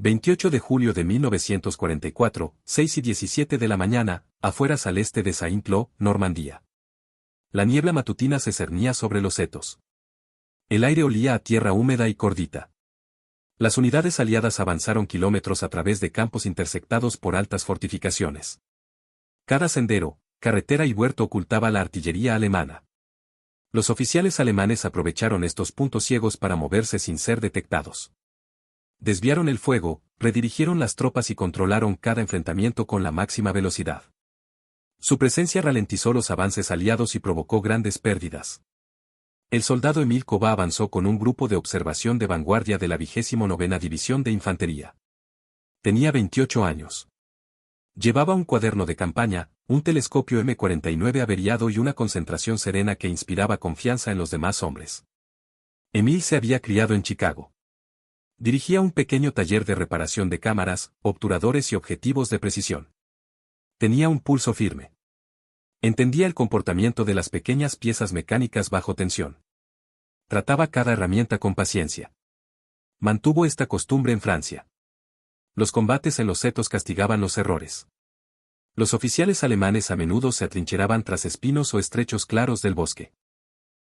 28 de julio de 1944, 6:17 de la mañana, afueras al este de Saint-Lô, Normandía. La niebla matutina se cernía sobre los setos. El aire olía a tierra húmeda y cordita. Las unidades aliadas avanzaron kilómetros a través de campos intersectados por altas fortificaciones. Cada sendero, carretera y huerto ocultaba la artillería alemana. Los oficiales alemanes aprovecharon estos puntos ciegos para moverse sin ser detectados. Desviaron el fuego, redirigieron las tropas y controlaron cada enfrentamiento con la máxima velocidad. Su presencia ralentizó los avances aliados y provocó grandes pérdidas. El soldado Émile Cobat avanzó con un grupo de observación de vanguardia de la 29ª División de Infantería. Tenía 28 años. Llevaba un cuaderno de campaña, un telescopio M49 averiado y una concentración serena que inspiraba confianza en los demás hombres. Émile se había criado en Chicago. Dirigía un pequeño taller de reparación de cámaras, obturadores y objetivos de precisión. Tenía un pulso firme. Entendía el comportamiento de las pequeñas piezas mecánicas bajo tensión. Trataba cada herramienta con paciencia. Mantuvo esta costumbre en Francia. Los combates en los setos castigaban los errores. Los oficiales alemanes a menudo se atrincheraban tras espinos o estrechos claros del bosque.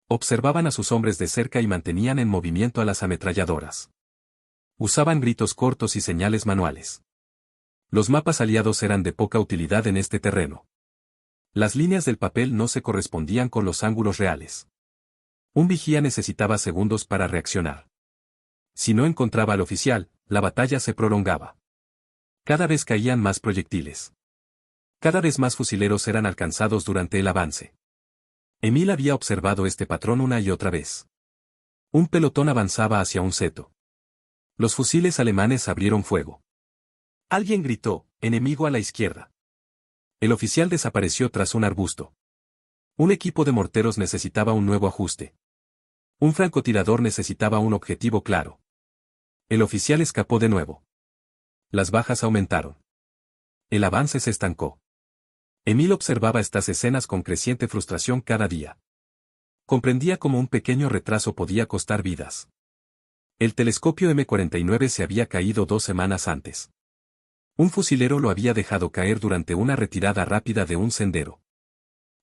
Observaban a sus hombres de cerca y mantenían en movimiento a las ametralladoras. Usaban gritos cortos y señales manuales. Los mapas aliados eran de poca utilidad en este terreno. Las líneas del papel no se correspondían con los ángulos reales. Un vigía necesitaba segundos para reaccionar. Si no encontraba al oficial, la batalla se prolongaba. Cada vez caían más proyectiles. Cada vez más fusileros eran alcanzados durante el avance. Émile había observado este patrón una y otra vez. Un pelotón avanzaba hacia un seto. Los fusiles alemanes abrieron fuego. Alguien gritó, enemigo a la izquierda. El oficial desapareció tras un arbusto. Un equipo de morteros necesitaba un nuevo ajuste. Un francotirador necesitaba un objetivo claro. El oficial escapó de nuevo. Las bajas aumentaron. El avance se estancó. Émile observaba estas escenas con creciente frustración cada día. Comprendía cómo un pequeño retraso podía costar vidas. El telescopio M49 se había caído 2 semanas antes. Un fusilero lo había dejado caer durante una retirada rápida de un sendero.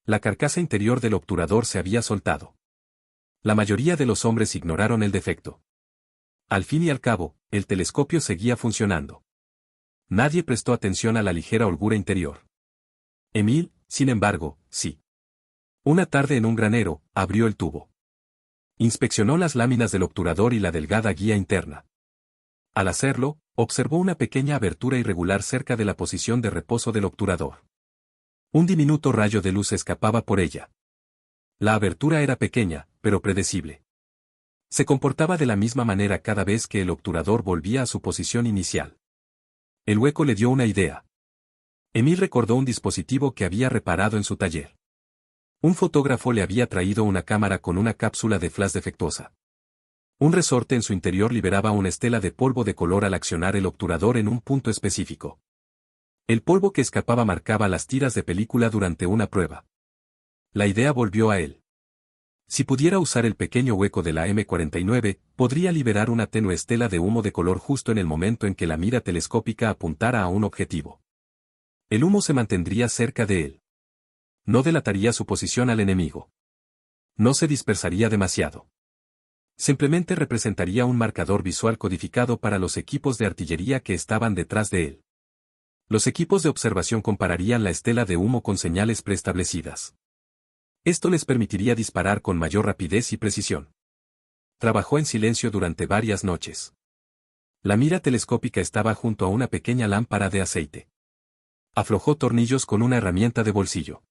La carcasa interior del obturador se había soltado. La mayoría de los hombres ignoraron el defecto. Al fin y al cabo, el telescopio seguía funcionando. Nadie prestó atención a la ligera holgura interior. Émile, sin embargo, sí. Una tarde en un granero, abrió el tubo. Inspeccionó las láminas del obturador y la delgada guía interna. Al hacerlo, observó una pequeña abertura irregular cerca de la posición de reposo del obturador. Un diminuto rayo de luz escapaba por ella. La abertura era pequeña, pero predecible. Se comportaba de la misma manera cada vez que el obturador volvía a su posición inicial. El hueco le dio una idea. Émile recordó un dispositivo que había reparado en su taller. Un fotógrafo le había traído una cámara con una cápsula de flash defectuosa. Un resorte en su interior liberaba una estela de polvo de color al accionar el obturador en un punto específico. El polvo que escapaba marcaba las tiras de película durante una prueba. La idea volvió a él. Si pudiera usar el pequeño hueco de la M49, podría liberar una tenue estela de humo de color justo en el momento en que la mira telescópica apuntara a un objetivo. El humo se mantendría cerca de él. No delataría su posición al enemigo. No se dispersaría demasiado. Simplemente representaría un marcador visual codificado para los equipos de artillería que estaban detrás de él. Los equipos de observación compararían la estela de humo con señales preestablecidas. Esto les permitiría disparar con mayor rapidez y precisión. Trabajó en silencio durante varias noches. La mira telescópica estaba junto a una pequeña lámpara de aceite. Aflojó tornillos con una herramienta de bolsillo.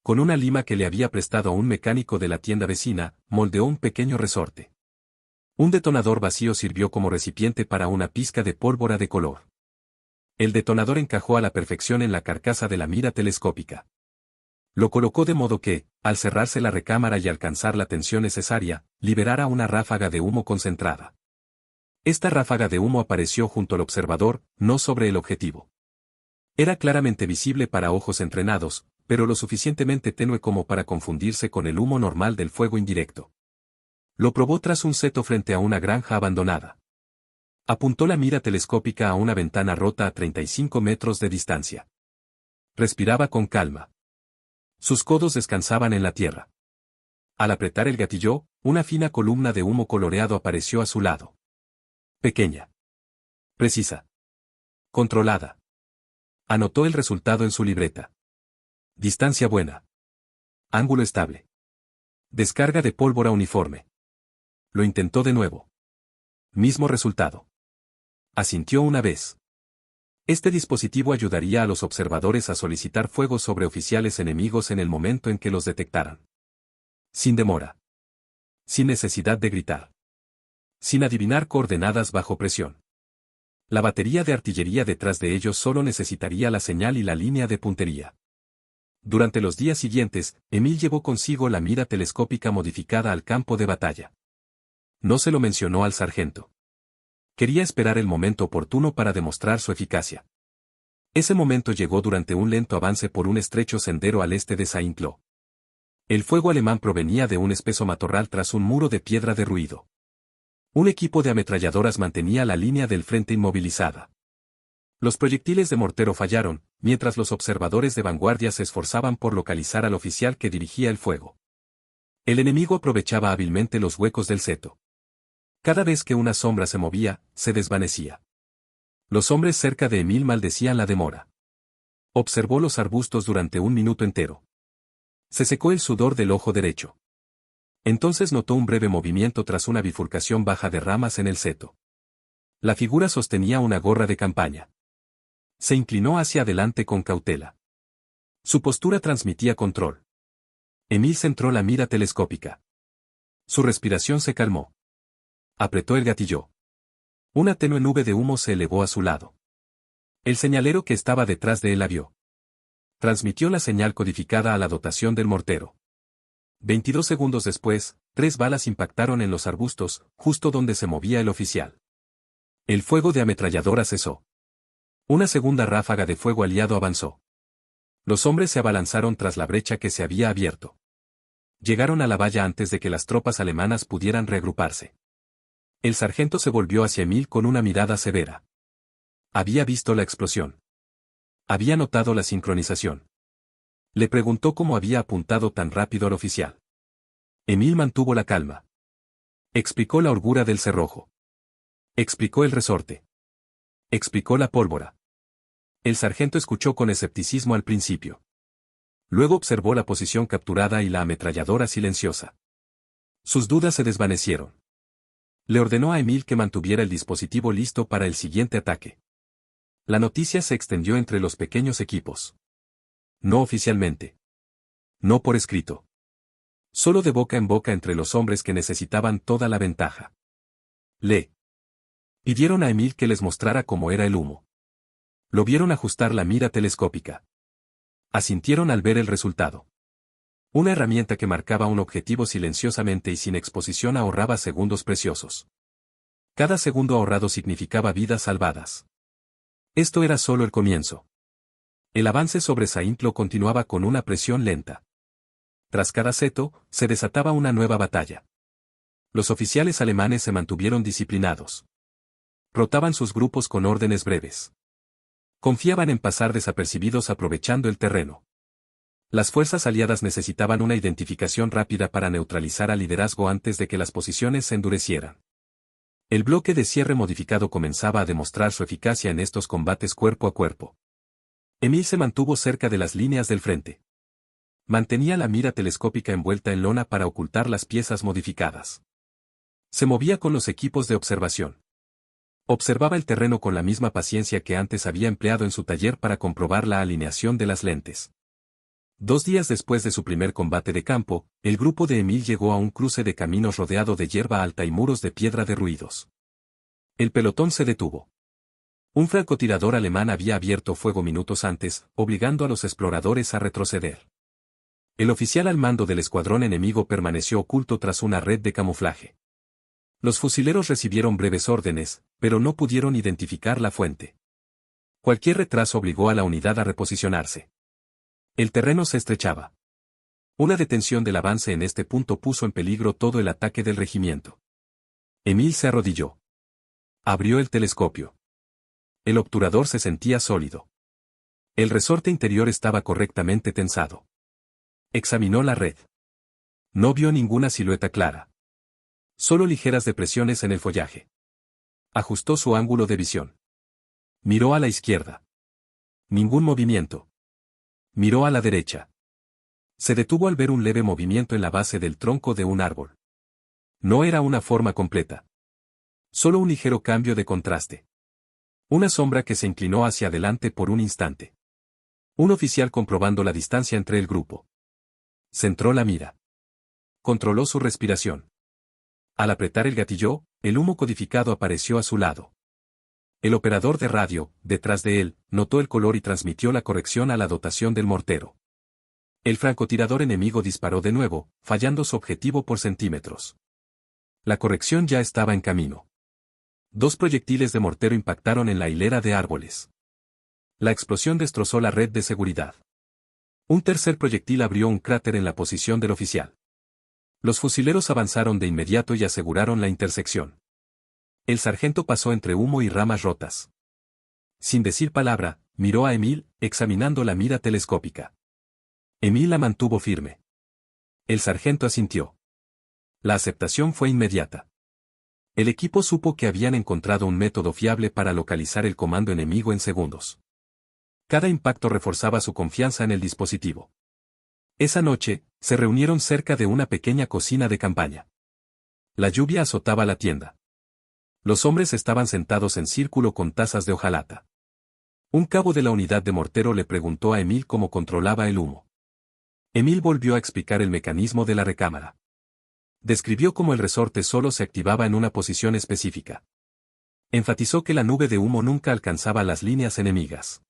Con una lima que le había prestado a un mecánico de la tienda vecina, moldeó un pequeño resorte. Un detonador vacío sirvió como recipiente para una pizca de pólvora de color. El detonador encajó a la perfección en la carcasa de la mira telescópica. Lo colocó de modo que, al cerrarse la recámara y alcanzar la tensión necesaria, liberara una ráfaga de humo concentrada. Esta ráfaga de humo apareció junto al observador, no sobre el objetivo. Era claramente visible para ojos entrenados, pero lo suficientemente tenue como para confundirse con el humo normal del fuego indirecto. Lo probó tras un seto frente a una granja abandonada. Apuntó la mira telescópica a una ventana rota a 35 metros de distancia. Respiraba con calma. Sus codos descansaban en la tierra. Al apretar el gatillo, una fina columna de humo coloreado apareció a su lado. Pequeña. Precisa. Controlada. Anotó el resultado en su libreta. Distancia buena. Ángulo estable. Descarga de pólvora uniforme. Lo intentó de nuevo. Mismo resultado. Asintió una vez. Este dispositivo ayudaría a los observadores a solicitar fuego sobre oficiales enemigos en el momento en que los detectaran. Sin demora. Sin necesidad de gritar. Sin adivinar coordenadas bajo presión. La batería de artillería detrás de ellos solo necesitaría la señal y la línea de puntería. Durante los días siguientes, Emil llevó consigo la mira telescópica modificada al campo de batalla. No se lo mencionó al sargento. Quería esperar el momento oportuno para demostrar su eficacia. Ese momento llegó durante un lento avance por un estrecho sendero al este de Saint-Cloud. El fuego alemán provenía de un espeso matorral tras un muro de piedra derruido. Un equipo de ametralladoras mantenía la línea del frente inmovilizada. Los proyectiles de mortero fallaron, mientras los observadores de vanguardia se esforzaban por localizar al oficial que dirigía el fuego. El enemigo aprovechaba hábilmente los huecos del seto. Cada vez que una sombra se movía, se desvanecía. Los hombres cerca de Emil maldecían la demora. Observó los arbustos durante un minuto entero. Se secó el sudor del ojo derecho. Entonces notó un breve movimiento tras una bifurcación baja de ramas en el seto. La figura sostenía una gorra de campaña. Se inclinó hacia adelante con cautela. Su postura transmitía control. Emil centró la mira telescópica. Su respiración se calmó. Apretó el gatillo. Una tenue nube de humo se elevó a su lado. El señalero que estaba detrás de él la vio. Transmitió la señal codificada a la dotación del mortero. 22 segundos después, 3 balas impactaron en los arbustos, justo donde se movía el oficial. El fuego de ametralladora cesó. Una segunda ráfaga de fuego aliado avanzó. Los hombres se abalanzaron tras la brecha que se había abierto. Llegaron a la valla antes de que las tropas alemanas pudieran reagruparse. El sargento se volvió hacia Emil con una mirada severa. Había visto la explosión. Había notado la sincronización. Le preguntó cómo había apuntado tan rápido al oficial. Emil mantuvo la calma. Explicó la holgura del cerrojo. Explicó el resorte. Explicó la pólvora. El sargento escuchó con escepticismo al principio. Luego observó la posición capturada y la ametralladora silenciosa. Sus dudas se desvanecieron. Le ordenó a Emil que mantuviera el dispositivo listo para el siguiente ataque. La noticia se extendió entre los pequeños equipos. No oficialmente. No por escrito. Solo de boca en boca entre los hombres que necesitaban toda la ventaja. Le pidieron a Emil que les mostrara cómo era el humo. Lo vieron ajustar la mira telescópica. Asintieron al ver el resultado. Una herramienta que marcaba un objetivo silenciosamente y sin exposición ahorraba segundos preciosos. Cada segundo ahorrado significaba vidas salvadas. Esto era solo el comienzo. El avance sobre Saint-Cloud continuaba con una presión lenta. Tras cada seto, se desataba una nueva batalla. Los oficiales alemanes se mantuvieron disciplinados. Rotaban sus grupos con órdenes breves. Confiaban en pasar desapercibidos aprovechando el terreno. Las fuerzas aliadas necesitaban una identificación rápida para neutralizar al liderazgo antes de que las posiciones se endurecieran. El bloque de cierre modificado comenzaba a demostrar su eficacia en estos combates cuerpo a cuerpo. Emil se mantuvo cerca de las líneas del frente. Mantenía la mira telescópica envuelta en lona para ocultar las piezas modificadas. Se movía con los equipos de observación. Observaba el terreno con la misma paciencia que antes había empleado en su taller para comprobar la alineación de las lentes. 2 días después de su primer combate de campo, el grupo de Emil llegó a un cruce de caminos rodeado de hierba alta y muros de piedra derruidos. El pelotón se detuvo. Un francotirador alemán había abierto fuego minutos antes, obligando a los exploradores a retroceder. El oficial al mando del escuadrón enemigo permaneció oculto tras una red de camuflaje. Los fusileros recibieron breves órdenes, pero no pudieron identificar la fuente. Cualquier retraso obligó a la unidad a reposicionarse. El terreno se estrechaba. Una detención del avance en este punto puso en peligro todo el ataque del regimiento. Emil se arrodilló. Abrió el telescopio. El obturador se sentía sólido. El resorte interior estaba correctamente tensado. Examinó la red. No vio ninguna silueta clara. Solo ligeras depresiones en el follaje. Ajustó su ángulo de visión. Miró a la izquierda. Ningún movimiento. Miró a la derecha. Se detuvo al ver un leve movimiento en la base del tronco de un árbol. No era una forma completa. Solo un ligero cambio de contraste. Una sombra que se inclinó hacia adelante por un instante. Un oficial comprobando la distancia entre el grupo. Centró la mira. Controló su respiración. Al apretar el gatillo, el humo codificado apareció a su lado. El operador de radio, detrás de él, notó el color y transmitió la corrección a la dotación del mortero. El francotirador enemigo disparó de nuevo, fallando su objetivo por centímetros. La corrección ya estaba en camino. 2 proyectiles de mortero impactaron en la hilera de árboles. La explosión destrozó la red de seguridad. Un tercer proyectil abrió un cráter en la posición del oficial. Los fusileros avanzaron de inmediato y aseguraron la intersección. El sargento pasó entre humo y ramas rotas. Sin decir palabra, miró a Emil, examinando la mira telescópica. Emil la mantuvo firme. El sargento asintió. La aceptación fue inmediata. El equipo supo que habían encontrado un método fiable para localizar el comando enemigo en segundos. Cada impacto reforzaba su confianza en el dispositivo. Esa noche, se reunieron cerca de una pequeña cocina de campaña. La lluvia azotaba la tienda. Los hombres estaban sentados en círculo con tazas de hojalata. Un cabo de la unidad de mortero le preguntó a Emil cómo controlaba el humo. Emil volvió a explicar el mecanismo de la recámara. Describió cómo el resorte solo se activaba en una posición específica. Enfatizó que la nube de humo nunca alcanzaba las líneas enemigas.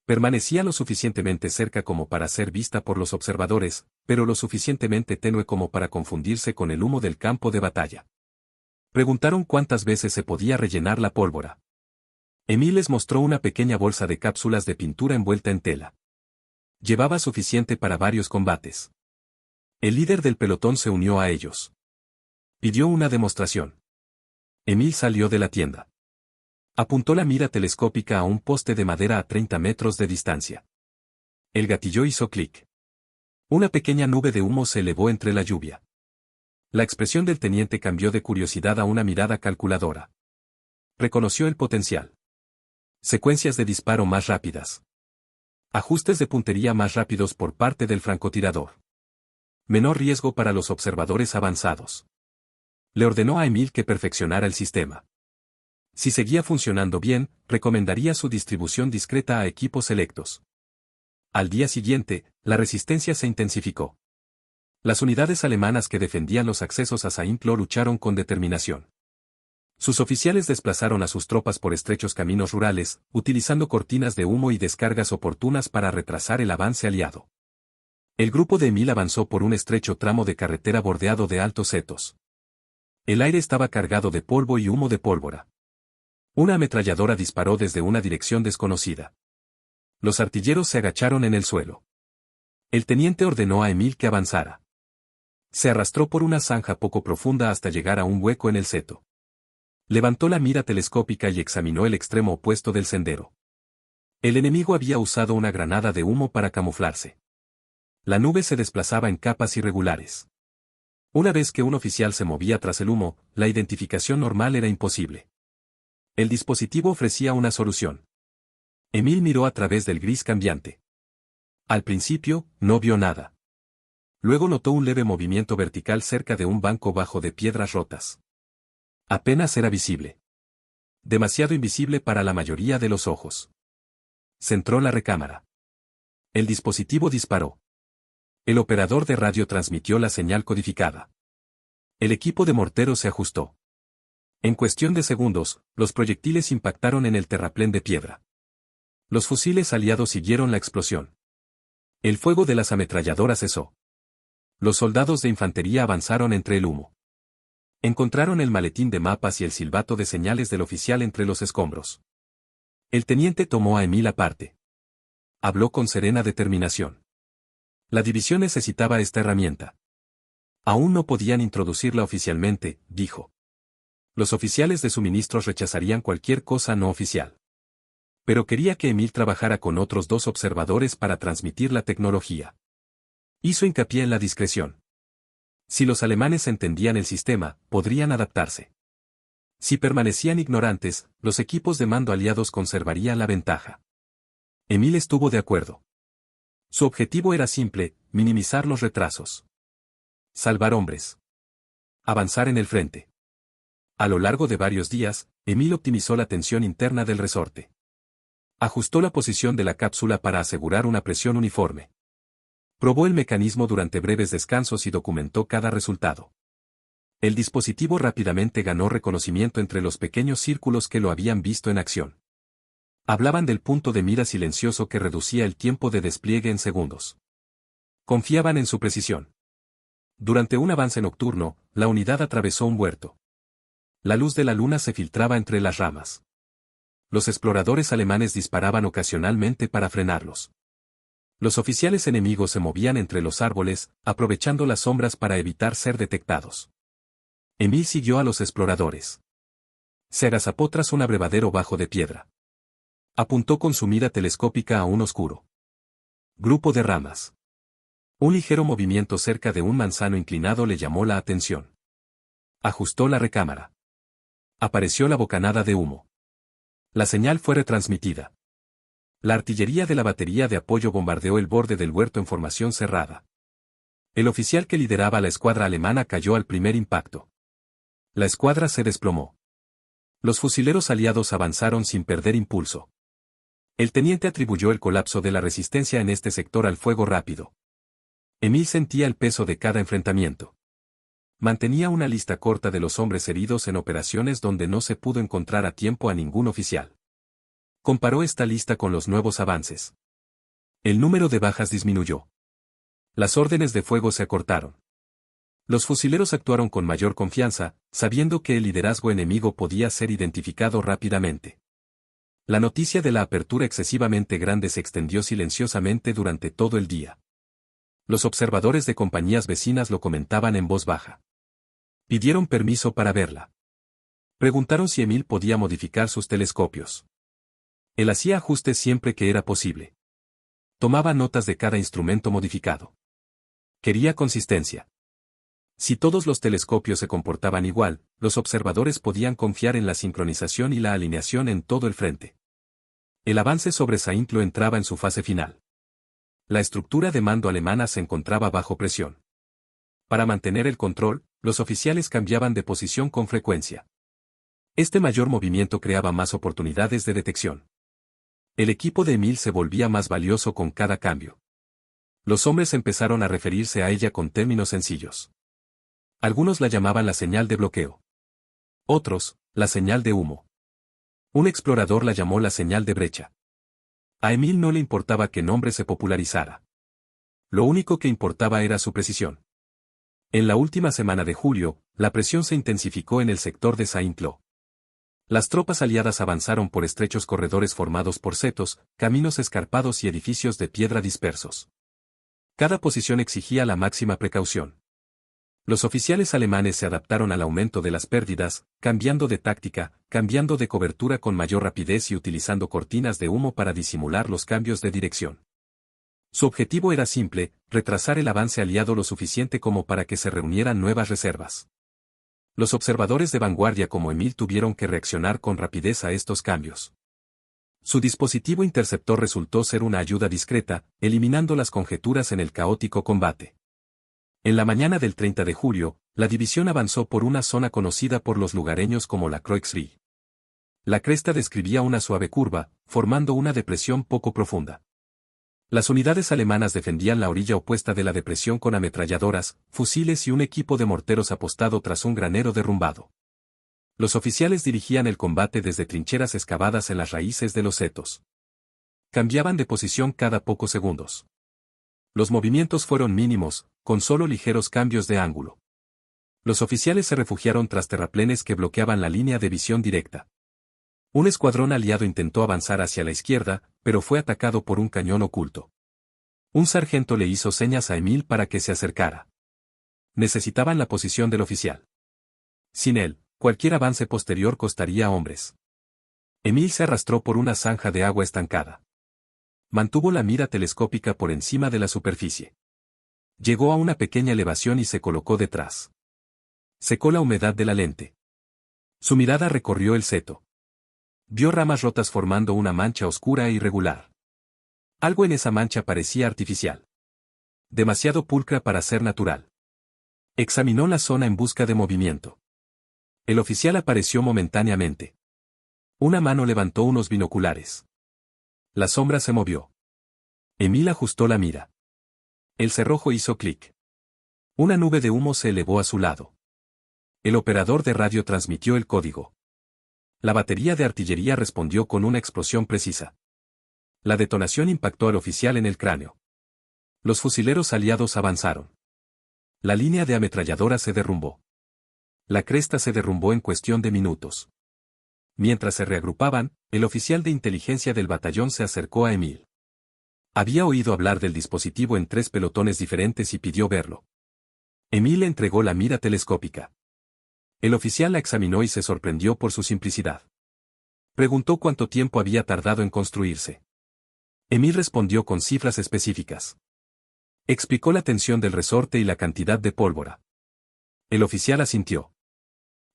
Permanecía lo suficientemente cerca como para ser vista por los observadores, pero lo suficientemente tenue como para confundirse con el humo del campo de batalla. Preguntaron cuántas veces se podía rellenar la pólvora. Emil les mostró una pequeña bolsa de cápsulas de pintura envuelta en tela. Llevaba suficiente para varios combates. El líder del pelotón se unió a ellos. Pidió una demostración. Emil salió de la tienda. Apuntó la mira telescópica a un poste de madera a 30 metros de distancia. El gatillo hizo clic. Una pequeña nube de humo se elevó entre la lluvia. La expresión del teniente cambió de curiosidad a una mirada calculadora. Reconoció el potencial. Secuencias de disparo más rápidas. Ajustes de puntería más rápidos por parte del francotirador. Menor riesgo para los observadores avanzados. Le ordenó a Emil que perfeccionara el sistema. Si seguía funcionando bien, recomendaría su distribución discreta a equipos selectos. Al día siguiente, la resistencia se intensificó. Las unidades alemanas que defendían los accesos a Saint-Lô lucharon con determinación. Sus oficiales desplazaron a sus tropas por estrechos caminos rurales, utilizando cortinas de humo y descargas oportunas para retrasar el avance aliado. El grupo de Emil avanzó por un estrecho tramo de carretera bordeado de altos setos. El aire estaba cargado de polvo y humo de pólvora. Una ametralladora disparó desde una dirección desconocida. Los artilleros se agacharon en el suelo. El teniente ordenó a Emil que avanzara. Se arrastró por una zanja poco profunda hasta llegar a un hueco en el seto. Levantó la mira telescópica y examinó el extremo opuesto del sendero. El enemigo había usado una granada de humo para camuflarse. La nube se desplazaba en capas irregulares. Una vez que un oficial se movía tras el humo, la identificación normal era imposible. El dispositivo ofrecía una solución. Emil miró a través del gris cambiante. Al principio, no vio nada. Luego notó un leve movimiento vertical cerca de un banco bajo de piedras rotas. Apenas era visible. Demasiado invisible para la mayoría de los ojos. Centró la recámara. El dispositivo disparó. El operador de radio transmitió la señal codificada. El equipo de morteros se ajustó. En cuestión de segundos, los proyectiles impactaron en el terraplén de piedra. Los fusiles aliados siguieron la explosión. El fuego de las ametralladoras cesó. Los soldados de infantería avanzaron entre el humo. Encontraron el maletín de mapas y el silbato de señales del oficial entre los escombros. El teniente tomó a Emil aparte. Habló con serena determinación. La división necesitaba esta herramienta. Aún no podían introducirla oficialmente, dijo. Los oficiales de suministros rechazarían cualquier cosa no oficial. Pero quería que Emil trabajara con otros 2 observadores para transmitir la tecnología. Hizo hincapié en la discreción. Si los alemanes entendían el sistema, podrían adaptarse. Si permanecían ignorantes, los equipos de mando aliados conservarían la ventaja. Emil estuvo de acuerdo. Su objetivo era simple: minimizar los retrasos. Salvar hombres. Avanzar en el frente. A lo largo de varios días, Emil optimizó la tensión interna del resorte. Ajustó la posición de la cápsula para asegurar una presión uniforme. Probó el mecanismo durante breves descansos y documentó cada resultado. El dispositivo rápidamente ganó reconocimiento entre los pequeños círculos que lo habían visto en acción. Hablaban del punto de mira silencioso que reducía el tiempo de despliegue en segundos. Confiaban en su precisión. Durante un avance nocturno, la unidad atravesó un huerto. La luz de la luna se filtraba entre las ramas. Los exploradores alemanes disparaban ocasionalmente para frenarlos. Los oficiales enemigos se movían entre los árboles, aprovechando las sombras para evitar ser detectados. Emil siguió a los exploradores. Se agazapó tras un abrevadero bajo de piedra. Apuntó con su mira telescópica a un oscuro grupo de ramas. Un ligero movimiento cerca de un manzano inclinado le llamó la atención. Ajustó la recámara. Apareció la bocanada de humo. La señal fue retransmitida. La artillería de la batería de apoyo bombardeó el borde del huerto en formación cerrada. El oficial que lideraba la escuadra alemana cayó al primer impacto. La escuadra se desplomó. Los fusileros aliados avanzaron sin perder impulso. El teniente atribuyó el colapso de la resistencia en este sector al fuego rápido. Emil sentía el peso de cada enfrentamiento. Mantenía una lista corta de los hombres heridos en operaciones donde no se pudo encontrar a tiempo a ningún oficial. Comparó esta lista con los nuevos avances. El número de bajas disminuyó. Las órdenes de fuego se acortaron. Los fusileros actuaron con mayor confianza, sabiendo que el liderazgo enemigo podía ser identificado rápidamente. La noticia de la apertura excesivamente grande se extendió silenciosamente durante todo el día. Los observadores de compañías vecinas lo comentaban en voz baja. Pidieron permiso para verla. Preguntaron si Emil podía modificar sus telescopios. Él hacía ajustes siempre que era posible. Tomaba notas de cada instrumento modificado. Quería consistencia. Si todos los telescopios se comportaban igual, los observadores podían confiar en la sincronización y la alineación en todo el frente. El avance sobre Saint-Lô entraba en su fase final. La estructura de mando alemana se encontraba bajo presión. Para mantener el control, los oficiales cambiaban de posición con frecuencia. Este mayor movimiento creaba más oportunidades de detección. El equipo de Emil se volvía más valioso con cada cambio. Los hombres empezaron a referirse a ella con términos sencillos. Algunos la llamaban la señal de bloqueo. Otros, la señal de humo. Un explorador la llamó la señal de brecha. A Emil no le importaba qué nombre se popularizara. Lo único que importaba era su precisión. En la última semana de julio, la presión se intensificó en el sector de Saint-Lô. Las tropas aliadas avanzaron por estrechos corredores formados por setos, caminos escarpados y edificios de piedra dispersos. Cada posición exigía la máxima precaución. Los oficiales alemanes se adaptaron al aumento de las pérdidas, cambiando de táctica, cambiando de cobertura con mayor rapidez y utilizando cortinas de humo para disimular los cambios de dirección. Su objetivo era simple: retrasar el avance aliado lo suficiente como para que se reunieran nuevas reservas. Los observadores de vanguardia como Emil tuvieron que reaccionar con rapidez a estos cambios. Su dispositivo interceptor resultó ser una ayuda discreta, eliminando las conjeturas en el caótico combate. En la mañana del 30 de julio, la división avanzó por una zona conocida por los lugareños como la Croix-Rie. La cresta describía una suave curva, formando una depresión poco profunda. Las unidades alemanas defendían la orilla opuesta de la depresión con ametralladoras, fusiles y un equipo de morteros apostado tras un granero derrumbado. Los oficiales dirigían el combate desde trincheras excavadas en las raíces de los setos. Cambiaban de posición cada pocos segundos. Los movimientos fueron mínimos, con solo ligeros cambios de ángulo. Los oficiales se refugiaron tras terraplenes que bloqueaban la línea de visión directa. Un escuadrón aliado intentó avanzar hacia la izquierda, pero fue atacado por un cañón oculto. Un sargento le hizo señas a Emil para que se acercara. Necesitaban la posición del oficial. Sin él, Cualquier avance posterior costaría hombres. Emil se arrastró por una zanja de agua estancada. Mantuvo la mira telescópica por encima de la superficie. Llegó a una pequeña elevación y se colocó detrás. Secó la humedad de la lente. Su mirada recorrió el seto. Vio ramas rotas formando una mancha oscura e irregular. Algo en esa mancha parecía artificial. Demasiado pulcra para ser natural. Examinó la zona en busca de movimiento. El oficial apareció momentáneamente. Una mano levantó unos binoculares. La sombra se movió. Emil ajustó la mira. El cerrojo hizo clic. Una nube de humo se elevó a su lado. El operador de radio transmitió el código. La batería de artillería respondió con una explosión precisa. La detonación impactó al oficial en el cráneo. Los fusileros aliados avanzaron. La línea de ametralladora se derrumbó. La cresta se derrumbó en cuestión de minutos. Mientras se reagrupaban, el oficial de inteligencia del batallón se acercó a Emil. Había oído hablar del dispositivo en 3 pelotones diferentes y pidió verlo. Emil le entregó la mira telescópica. El oficial la examinó y se sorprendió por su simplicidad. Preguntó cuánto tiempo había tardado en construirse. Emil respondió con cifras específicas. Explicó la tensión del resorte y la cantidad de pólvora. El oficial asintió.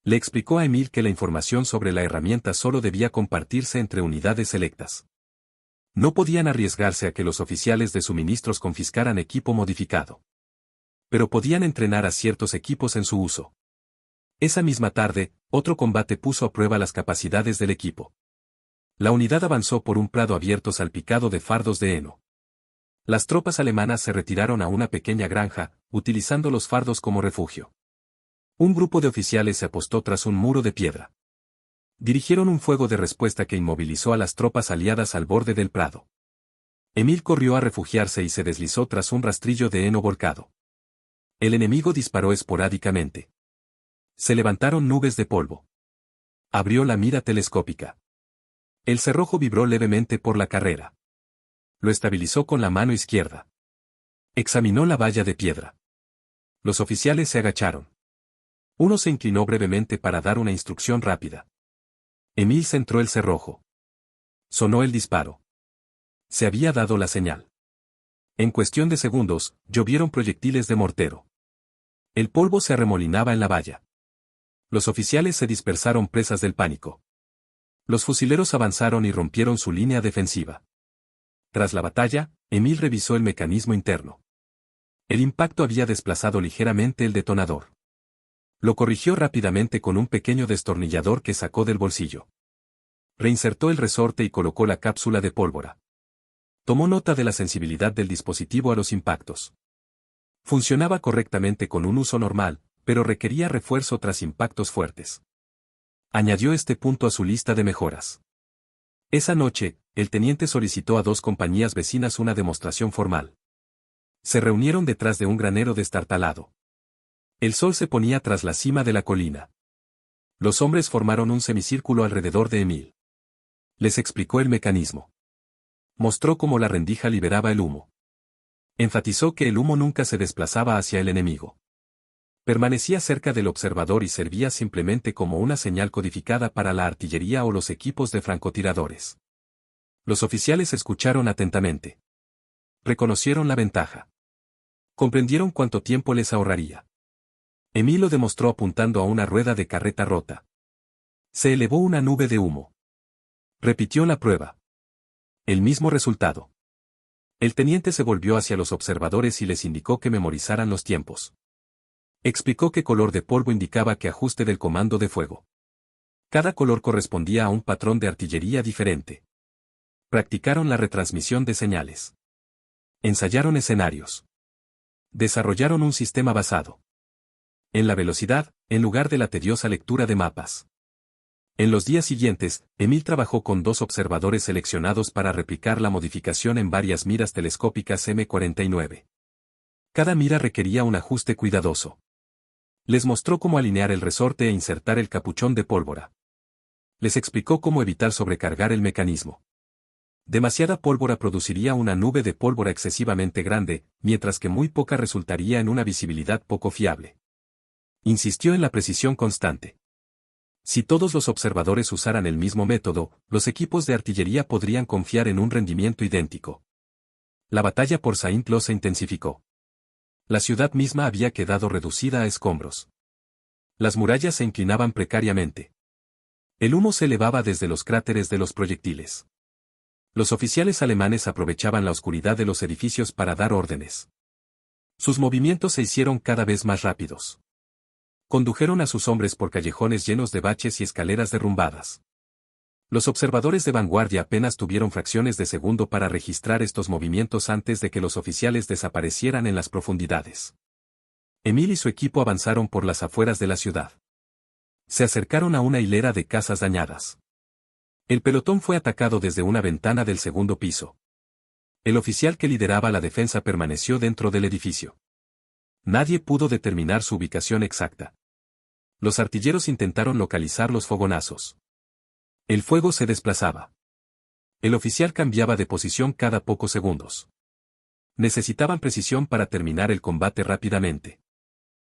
Le explicó a Emil que la información sobre la herramienta solo debía compartirse entre unidades selectas. No podían arriesgarse a que los oficiales de suministros confiscaran equipo modificado. Pero podían entrenar a ciertos equipos en su uso. Esa misma tarde, otro combate puso a prueba las capacidades del equipo. La unidad avanzó por un prado abierto salpicado de fardos de heno. Las tropas alemanas se retiraron a una pequeña granja, utilizando los fardos como refugio. Un grupo de oficiales se apostó tras un muro de piedra. Dirigieron un fuego de respuesta que inmovilizó a las tropas aliadas al borde del prado. Emil corrió a refugiarse y se deslizó tras un rastrillo de heno volcado. El enemigo disparó esporádicamente. Se levantaron nubes de polvo. Abrió la mira telescópica. El cerrojo vibró levemente por la carrera. Lo estabilizó con la mano izquierda. Examinó la valla de piedra. Los oficiales se agacharon. Uno se inclinó brevemente para dar una instrucción rápida. Emil centró el cerrojo. Sonó el disparo. Se había dado la señal. En cuestión de segundos, llovieron proyectiles de mortero. El polvo se arremolinaba en la valla. Los oficiales se dispersaron presas del pánico. Los fusileros avanzaron y rompieron su línea defensiva. Tras la batalla, Emil revisó el mecanismo interno. El impacto había desplazado ligeramente el detonador. Lo corrigió rápidamente con un pequeño destornillador que sacó del bolsillo. Reinsertó el resorte y colocó la cápsula de pólvora. Tomó nota de la sensibilidad del dispositivo a los impactos. Funcionaba correctamente con un uso normal, pero requería refuerzo tras impactos fuertes. Añadió este punto a su lista de mejoras. Esa noche, el teniente solicitó a 2 compañías vecinas una demostración formal. Se reunieron detrás de un granero destartalado. El sol se ponía tras la cima de la colina. Los hombres formaron un semicírculo alrededor de Emil. Les explicó el mecanismo. Mostró cómo la rendija liberaba el humo. Enfatizó que el humo nunca se desplazaba hacia el enemigo. Permanecía cerca del observador y servía simplemente como una señal codificada para la artillería o los equipos de francotiradores. Los oficiales escucharon atentamente. Reconocieron la ventaja. Comprendieron cuánto tiempo les ahorraría. Emil lo demostró apuntando a una rueda de carreta rota. Se elevó una nube de humo. Repitió la prueba. El mismo resultado. El teniente se volvió hacia los observadores y les indicó que memorizaran los tiempos. Explicó qué color de polvo indicaba qué ajuste del comando de fuego. Cada color correspondía a un patrón de artillería diferente. Practicaron la retransmisión de señales. Ensayaron escenarios. Desarrollaron un sistema basado en la velocidad, en lugar de la tediosa lectura de mapas. En los días siguientes, Emil trabajó con 2 observadores seleccionados para replicar la modificación en varias miras telescópicas M49. Cada mira requería un ajuste cuidadoso. Les mostró cómo alinear el resorte e insertar el capuchón de pólvora. Les explicó cómo evitar sobrecargar el mecanismo. Demasiada pólvora produciría una nube de pólvora excesivamente grande, mientras que muy poca resultaría en una visibilidad poco fiable. Insistió en la precisión constante. Si todos los observadores usaran el mismo método, los equipos de artillería podrían confiar en un rendimiento idéntico. La batalla por Saint-Lô se intensificó. La ciudad misma había quedado reducida a escombros. Las murallas se inclinaban precariamente. El humo se elevaba desde los cráteres de los proyectiles. Los oficiales alemanes aprovechaban la oscuridad de los edificios para dar órdenes. Sus movimientos se hicieron cada vez más rápidos. Condujeron a sus hombres por callejones llenos de baches y escaleras derrumbadas. Los observadores de vanguardia apenas tuvieron fracciones de segundo para registrar estos movimientos antes de que los oficiales desaparecieran en las profundidades. Emil y su equipo avanzaron por las afueras de la ciudad. Se acercaron a una hilera de casas dañadas. El pelotón fue atacado desde una ventana del segundo piso. El oficial que lideraba la defensa permaneció dentro del edificio. Nadie pudo determinar su ubicación exacta. Los artilleros intentaron localizar los fogonazos. El fuego se desplazaba. El oficial cambiaba de posición cada pocos segundos. Necesitaban precisión para terminar el combate rápidamente.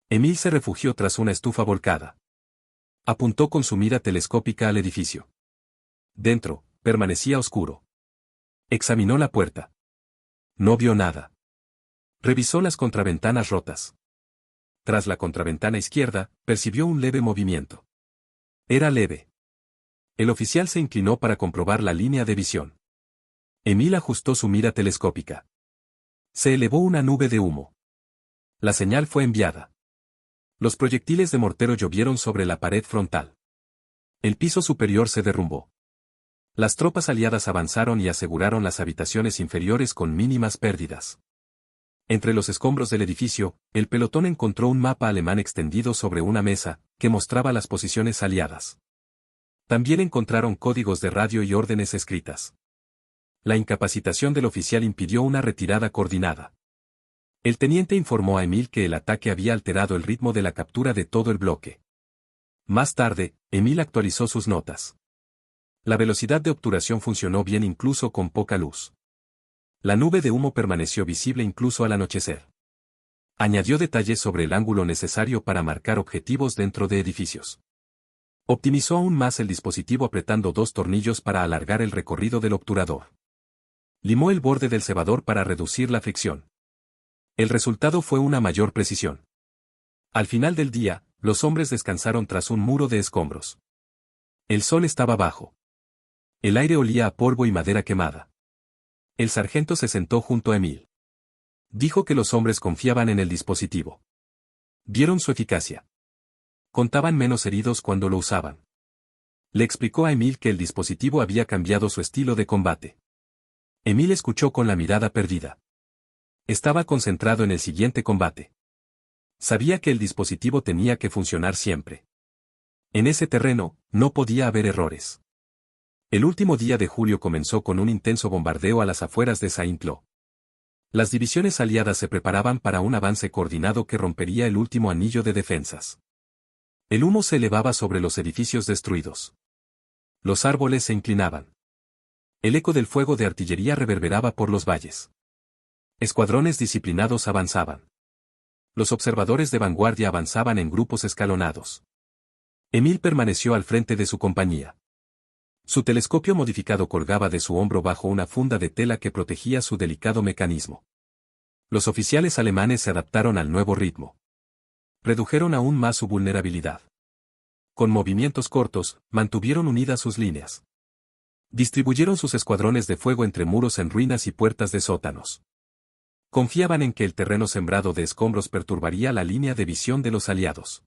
Emil se refugió tras una estufa volcada. Apuntó con su mira telescópica al edificio. Dentro, permanecía oscuro. Examinó la puerta. No vio nada. Revisó las contraventanas rotas. Tras la contraventana izquierda, percibió un leve movimiento. Era leve. El oficial se inclinó para comprobar la línea de visión. Emil ajustó su mira telescópica. Se elevó una nube de humo. La señal fue enviada. Los proyectiles de mortero llovieron sobre la pared frontal. El piso superior se derrumbó. Las tropas aliadas avanzaron y aseguraron las habitaciones inferiores con mínimas pérdidas. Entre los escombros del edificio, el pelotón encontró un mapa alemán extendido sobre una mesa, que mostraba las posiciones aliadas. También encontraron códigos de radio y órdenes escritas. La incapacitación del oficial impidió una retirada coordinada. El teniente informó a Emil que el ataque había alterado el ritmo de la captura de todo el bloque. Más tarde, Emil actualizó sus notas. La velocidad de obturación funcionó bien incluso con poca luz. La nube de humo permaneció visible incluso al anochecer. Añadió detalles sobre el ángulo necesario para marcar objetivos dentro de edificios. Optimizó aún más el dispositivo apretando 2 tornillos para alargar el recorrido del obturador. Limó el borde del cebador para reducir la fricción. El resultado fue una mayor precisión. Al final del día, los hombres descansaron tras un muro de escombros. El sol estaba bajo. El aire olía a polvo y madera quemada. El sargento se sentó junto a Emil. Dijo que los hombres confiaban en el dispositivo. Vieron su eficacia. Contaban menos heridos cuando lo usaban. Le explicó a Emil que el dispositivo había cambiado su estilo de combate. Emil escuchó con la mirada perdida. Estaba concentrado en el siguiente combate. Sabía que el dispositivo tenía que funcionar siempre. En ese terreno, no podía haber errores. El último día de julio comenzó con un intenso bombardeo a las afueras de Saint-Lô. Las divisiones aliadas se preparaban para un avance coordinado que rompería el último anillo de defensas. El humo se elevaba sobre los edificios destruidos. Los árboles se inclinaban. El eco del fuego de artillería reverberaba por los valles. Escuadrones disciplinados avanzaban. Los observadores de vanguardia avanzaban en grupos escalonados. Emil permaneció al frente de su compañía. Su telescopio modificado colgaba de su hombro bajo una funda de tela que protegía su delicado mecanismo. Los oficiales alemanes se adaptaron al nuevo ritmo. Redujeron aún más su vulnerabilidad. Con movimientos cortos, mantuvieron unidas sus líneas. Distribuyeron sus escuadrones de fuego entre muros en ruinas y puertas de sótanos. Confiaban en que el terreno sembrado de escombros perturbaría la línea de visión de los aliados.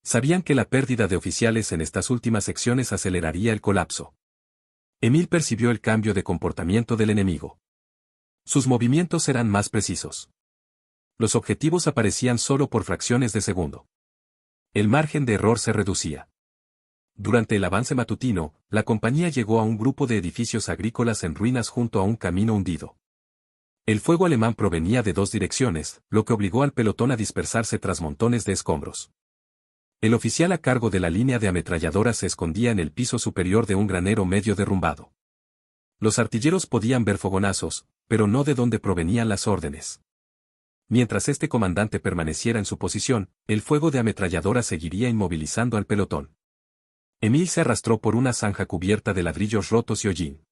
Sabían que la pérdida de oficiales en estas últimas secciones aceleraría el colapso. Emil percibió el cambio de comportamiento del enemigo. Sus movimientos eran más precisos. Los objetivos aparecían solo por fracciones de segundo. El margen de error se reducía. Durante el avance matutino, la compañía llegó a un grupo de edificios agrícolas en ruinas junto a un camino hundido. El fuego alemán provenía de 2 direcciones, lo que obligó al pelotón a dispersarse tras montones de escombros. El oficial a cargo de la línea de ametralladoras se escondía en el piso superior de un granero medio derrumbado. Los artilleros podían ver fogonazos, pero no de dónde provenían las órdenes. Mientras este comandante permaneciera en su posición, el fuego de ametralladoras seguiría inmovilizando al pelotón. Emil se arrastró por una zanja cubierta de ladrillos rotos y hollín.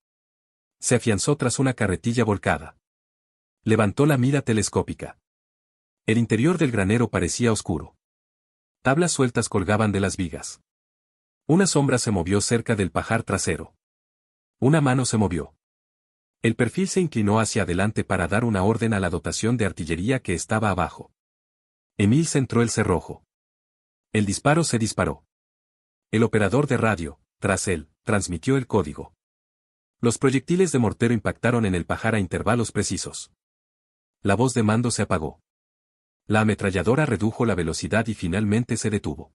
Se afianzó tras una carretilla volcada. Levantó la mira telescópica. El interior del granero parecía oscuro. Tablas sueltas colgaban de las vigas. Una sombra se movió cerca del pajar trasero. Una mano se movió. El perfil se inclinó hacia adelante para dar una orden a la dotación de artillería que estaba abajo. Emil centró el cerrojo. El disparo se disparó. El operador de radio, tras él, transmitió el código. Los proyectiles de mortero impactaron en el pajar a intervalos precisos. La voz de mando se apagó. La ametralladora redujo la velocidad y finalmente se detuvo.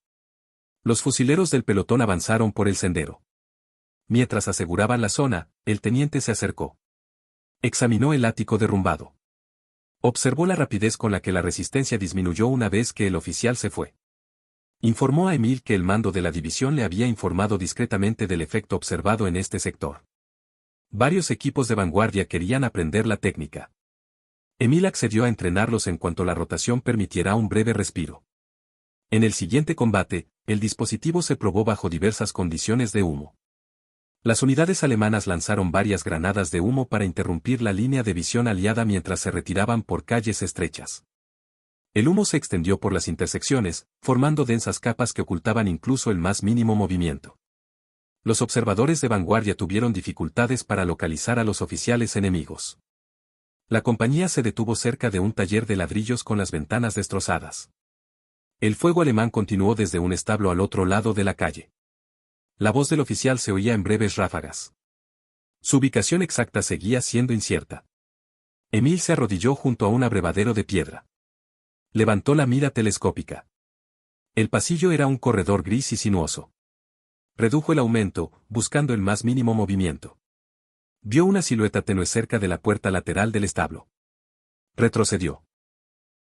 Los fusileros del pelotón avanzaron por el sendero. Mientras aseguraban la zona, el teniente se acercó. Examinó el ático derrumbado. Observó la rapidez con la que la resistencia disminuyó una vez que el oficial se fue. Informó a Emil que el mando de la división le había informado discretamente del efecto observado en este sector. Varios equipos de vanguardia querían aprender la técnica. Emil accedió a entrenarlos en cuanto la rotación permitiera un breve respiro. En el siguiente combate, el dispositivo se probó bajo diversas condiciones de humo. Las unidades alemanas lanzaron varias granadas de humo para interrumpir la línea de visión aliada mientras se retiraban por calles estrechas. El humo se extendió por las intersecciones, formando densas capas que ocultaban incluso el más mínimo movimiento. Los observadores de vanguardia tuvieron dificultades para localizar a los oficiales enemigos. La compañía se detuvo cerca de un taller de ladrillos con las ventanas destrozadas. El fuego alemán continuó desde un establo al otro lado de la calle. La voz del oficial se oía en breves ráfagas. Su ubicación exacta seguía siendo incierta. Emil se arrodilló junto a un abrevadero de piedra. Levantó la mira telescópica. El pasillo era un corredor gris y sinuoso. Redujo el aumento, buscando el más mínimo movimiento. Vio una silueta tenue cerca de la puerta lateral del establo. Retrocedió.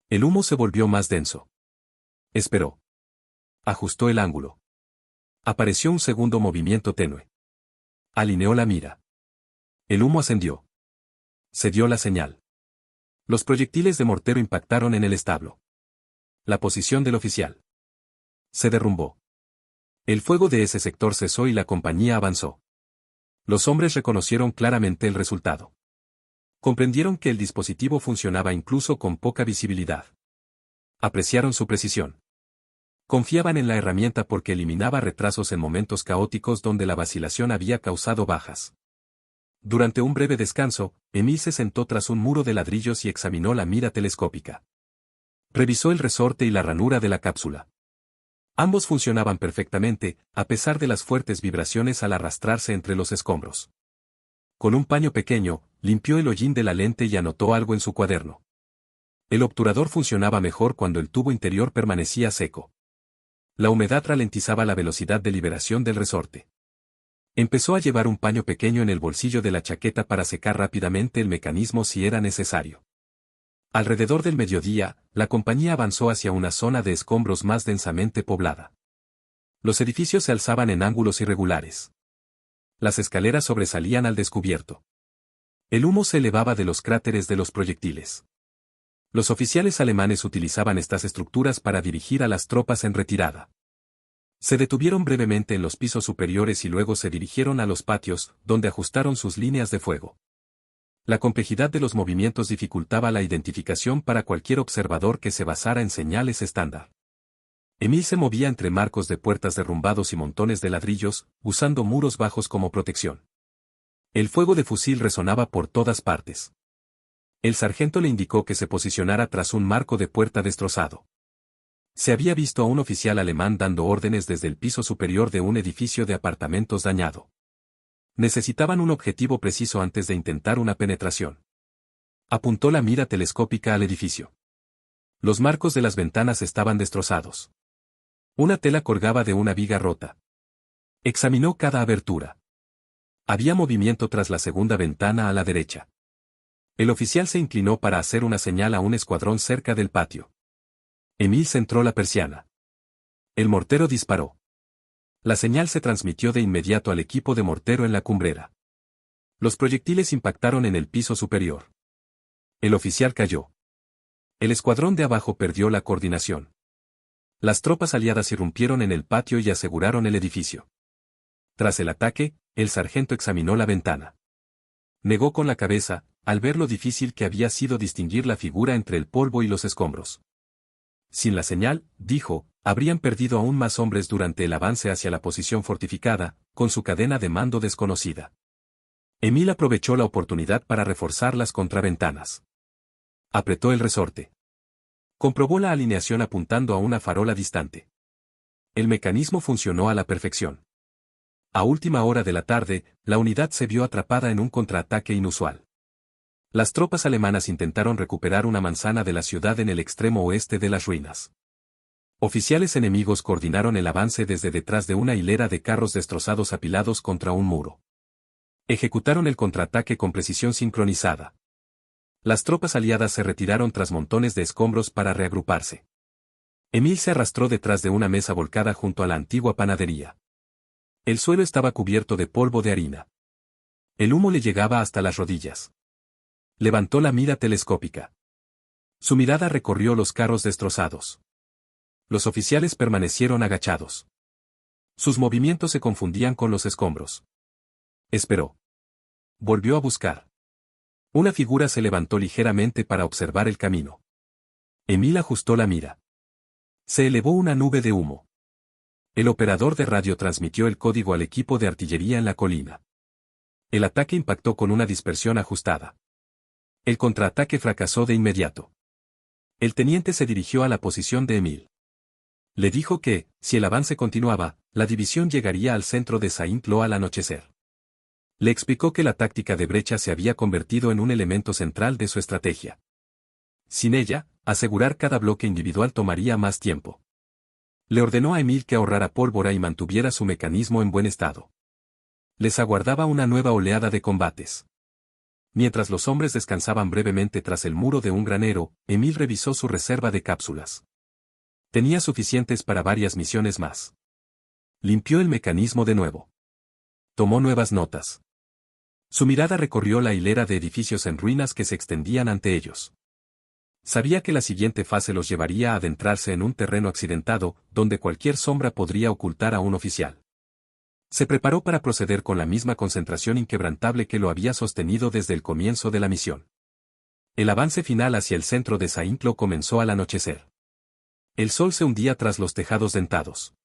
El humo se volvió más denso. Esperó. Ajustó el ángulo. Apareció un segundo movimiento tenue. Alineó la mira. El humo ascendió. Se dio la señal. Los proyectiles de mortero impactaron en el establo. La posición del oficial se derrumbó. El fuego de ese sector cesó y la compañía avanzó. Los hombres reconocieron claramente el resultado. Comprendieron que el dispositivo funcionaba incluso con poca visibilidad. Apreciaron su precisión. Confiaban en la herramienta porque eliminaba retrasos en momentos caóticos donde la vacilación había causado bajas. Durante un breve descanso, Emil se sentó tras un muro de ladrillos y examinó la mira telescópica. Revisó el resorte y la ranura de la cápsula. Ambos funcionaban perfectamente, a pesar de las fuertes vibraciones al arrastrarse entre los escombros. Con un paño pequeño, limpió el hollín de la lente y anotó algo en su cuaderno. El obturador funcionaba mejor cuando el tubo interior permanecía seco. La humedad ralentizaba la velocidad de liberación del resorte. Empezó a llevar un paño pequeño en el bolsillo de la chaqueta para secar rápidamente el mecanismo si era necesario. Alrededor del mediodía, la compañía avanzó hacia una zona de escombros más densamente poblada. Los edificios se alzaban en ángulos irregulares. Las escaleras sobresalían al descubierto. El humo se elevaba de los cráteres de los proyectiles. Los oficiales alemanes utilizaban estas estructuras para dirigir a las tropas en retirada. Se detuvieron brevemente en los pisos superiores y luego se dirigieron a los patios, donde ajustaron sus líneas de fuego. La complejidad de los movimientos dificultaba la identificación para cualquier observador que se basara en señales estándar. Emil se movía entre marcos de puertas derrumbados y montones de ladrillos, usando muros bajos como protección. El fuego de fusil resonaba por todas partes. El sargento le indicó que se posicionara tras un marco de puerta destrozado. Se había visto a un oficial alemán dando órdenes desde el piso superior de un edificio de apartamentos dañado. Necesitaban un objetivo preciso antes de intentar una penetración. Apuntó la mira telescópica al edificio. Los marcos de las ventanas estaban destrozados. Una tela colgaba de una viga rota. Examinó cada abertura. Había movimiento tras la segunda ventana a la derecha. El oficial se inclinó para hacer una señal a un escuadrón cerca del patio. Emil centró la persiana. El mortero disparó. La señal se transmitió de inmediato al equipo de mortero en la cumbrera. Los proyectiles impactaron en el piso superior. El oficial cayó. El escuadrón de abajo perdió la coordinación. Las tropas aliadas irrumpieron en el patio y aseguraron el edificio. Tras el ataque, el sargento examinó la ventana. Negó con la cabeza, al ver lo difícil que había sido distinguir la figura entre el polvo y los escombros. Sin la señal, dijo, habrían perdido aún más hombres durante el avance hacia la posición fortificada, con su cadena de mando desconocida. Emil aprovechó la oportunidad para reforzar las contraventanas. Apretó el resorte. Comprobó la alineación apuntando a una farola distante. El mecanismo funcionó a la perfección. A última hora de la tarde, la unidad se vio atrapada en un contraataque inusual. Las tropas alemanas intentaron recuperar una manzana de la ciudad en el extremo oeste de las ruinas. Oficiales enemigos coordinaron el avance desde detrás de una hilera de carros destrozados apilados contra un muro. Ejecutaron el contraataque con precisión sincronizada. Las tropas aliadas se retiraron tras montones de escombros para reagruparse. Emil se arrastró detrás de una mesa volcada junto a la antigua panadería. El suelo estaba cubierto de polvo de harina. El humo le llegaba hasta las rodillas. Levantó la mira telescópica. Su mirada recorrió los carros destrozados. Los oficiales permanecieron agachados. Sus movimientos se confundían con los escombros. Esperó. Volvió a buscar. Una figura se levantó ligeramente para observar el camino. Emil ajustó la mira. Se elevó una nube de humo. El operador de radio transmitió el código al equipo de artillería en la colina. El ataque impactó con una dispersión ajustada. El contraataque fracasó de inmediato. El teniente se dirigió a la posición de Emil. Le dijo que, si el avance continuaba, la división llegaría al centro de Saint-Lô al anochecer. Le explicó que la táctica de brecha se había convertido en un elemento central de su estrategia. Sin ella, asegurar cada bloque individual tomaría más tiempo. Le ordenó a Emil que ahorrara pólvora y mantuviera su mecanismo en buen estado. Les aguardaba una nueva oleada de combates. Mientras los hombres descansaban brevemente tras el muro de un granero, Emil revisó su reserva de cápsulas. Tenía suficientes para varias misiones más. Limpió el mecanismo de nuevo. Tomó nuevas notas. Su mirada recorrió la hilera de edificios en ruinas que se extendían ante ellos. Sabía que la siguiente fase los llevaría a adentrarse en un terreno accidentado, donde cualquier sombra podría ocultar a un oficial. Se preparó para proceder con la misma concentración inquebrantable que lo había sostenido desde el comienzo de la misión. El avance final hacia el centro de Saint-Lô comenzó al anochecer. El sol se hundía tras los tejados dentados.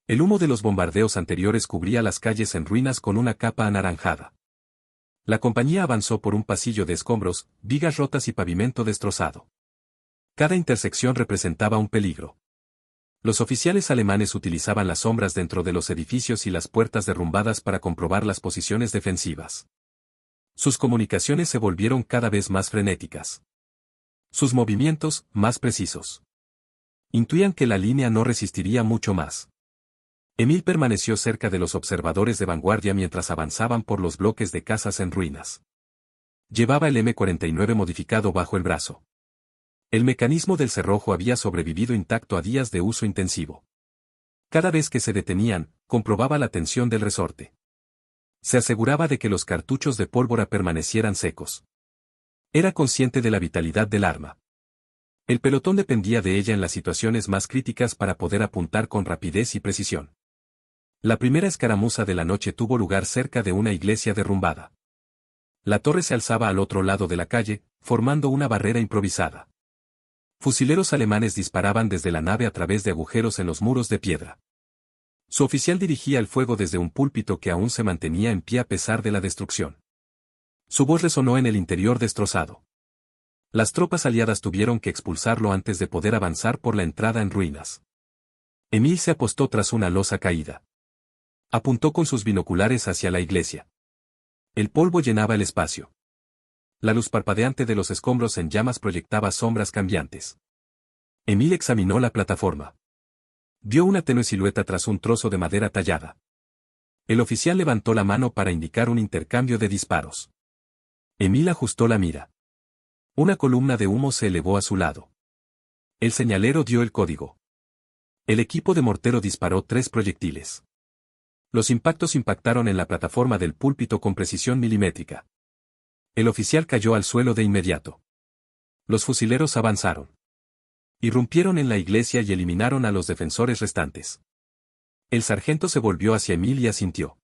El humo de los bombardeos anteriores cubría las calles en ruinas con una capa anaranjada. La compañía avanzó por un pasillo de escombros, vigas rotas y pavimento destrozado. Cada intersección representaba un peligro. Los oficiales alemanes utilizaban las sombras dentro de los edificios y las puertas derrumbadas para comprobar las posiciones defensivas. Sus comunicaciones se volvieron cada vez más frenéticas. Sus movimientos, más precisos. Intuían que la línea no resistiría mucho más. Emil permaneció cerca de los observadores de vanguardia mientras avanzaban por los bloques de casas en ruinas. Llevaba el M49 modificado bajo el brazo. El mecanismo del cerrojo había sobrevivido intacto a días de uso intensivo. Cada vez que se detenían, comprobaba la tensión del resorte. Se aseguraba de que los cartuchos de pólvora permanecieran secos. Era consciente de la vitalidad del arma. El pelotón dependía de ella en las situaciones más críticas para poder apuntar con rapidez y precisión. La primera escaramuza de la noche tuvo lugar cerca de una iglesia derrumbada. La torre se alzaba al otro lado de la calle, formando una barrera improvisada. Fusileros alemanes disparaban desde la nave a través de agujeros en los muros de piedra. Su oficial dirigía el fuego desde un púlpito que aún se mantenía en pie a pesar de la destrucción. Su voz resonó en el interior destrozado. Las tropas aliadas tuvieron que expulsarlo antes de poder avanzar por la entrada en ruinas. Emil se apostó tras una losa caída. Apuntó con sus binoculares hacia la iglesia. El polvo llenaba el espacio. La luz parpadeante de los escombros en llamas proyectaba sombras cambiantes. Emil examinó la plataforma. Vio una tenue silueta tras un trozo de madera tallada. El oficial levantó la mano para indicar un intercambio de disparos. Emil ajustó la mira. Una columna de humo se elevó a su lado. El señalero dio el código. El equipo de mortero disparó 3 proyectiles. Los impactos impactaron en la plataforma del púlpito con precisión milimétrica. El oficial cayó al suelo de inmediato. Los fusileros avanzaron. Irrumpieron en la iglesia y eliminaron a los defensores restantes. El sargento se volvió hacia Emil y asintió.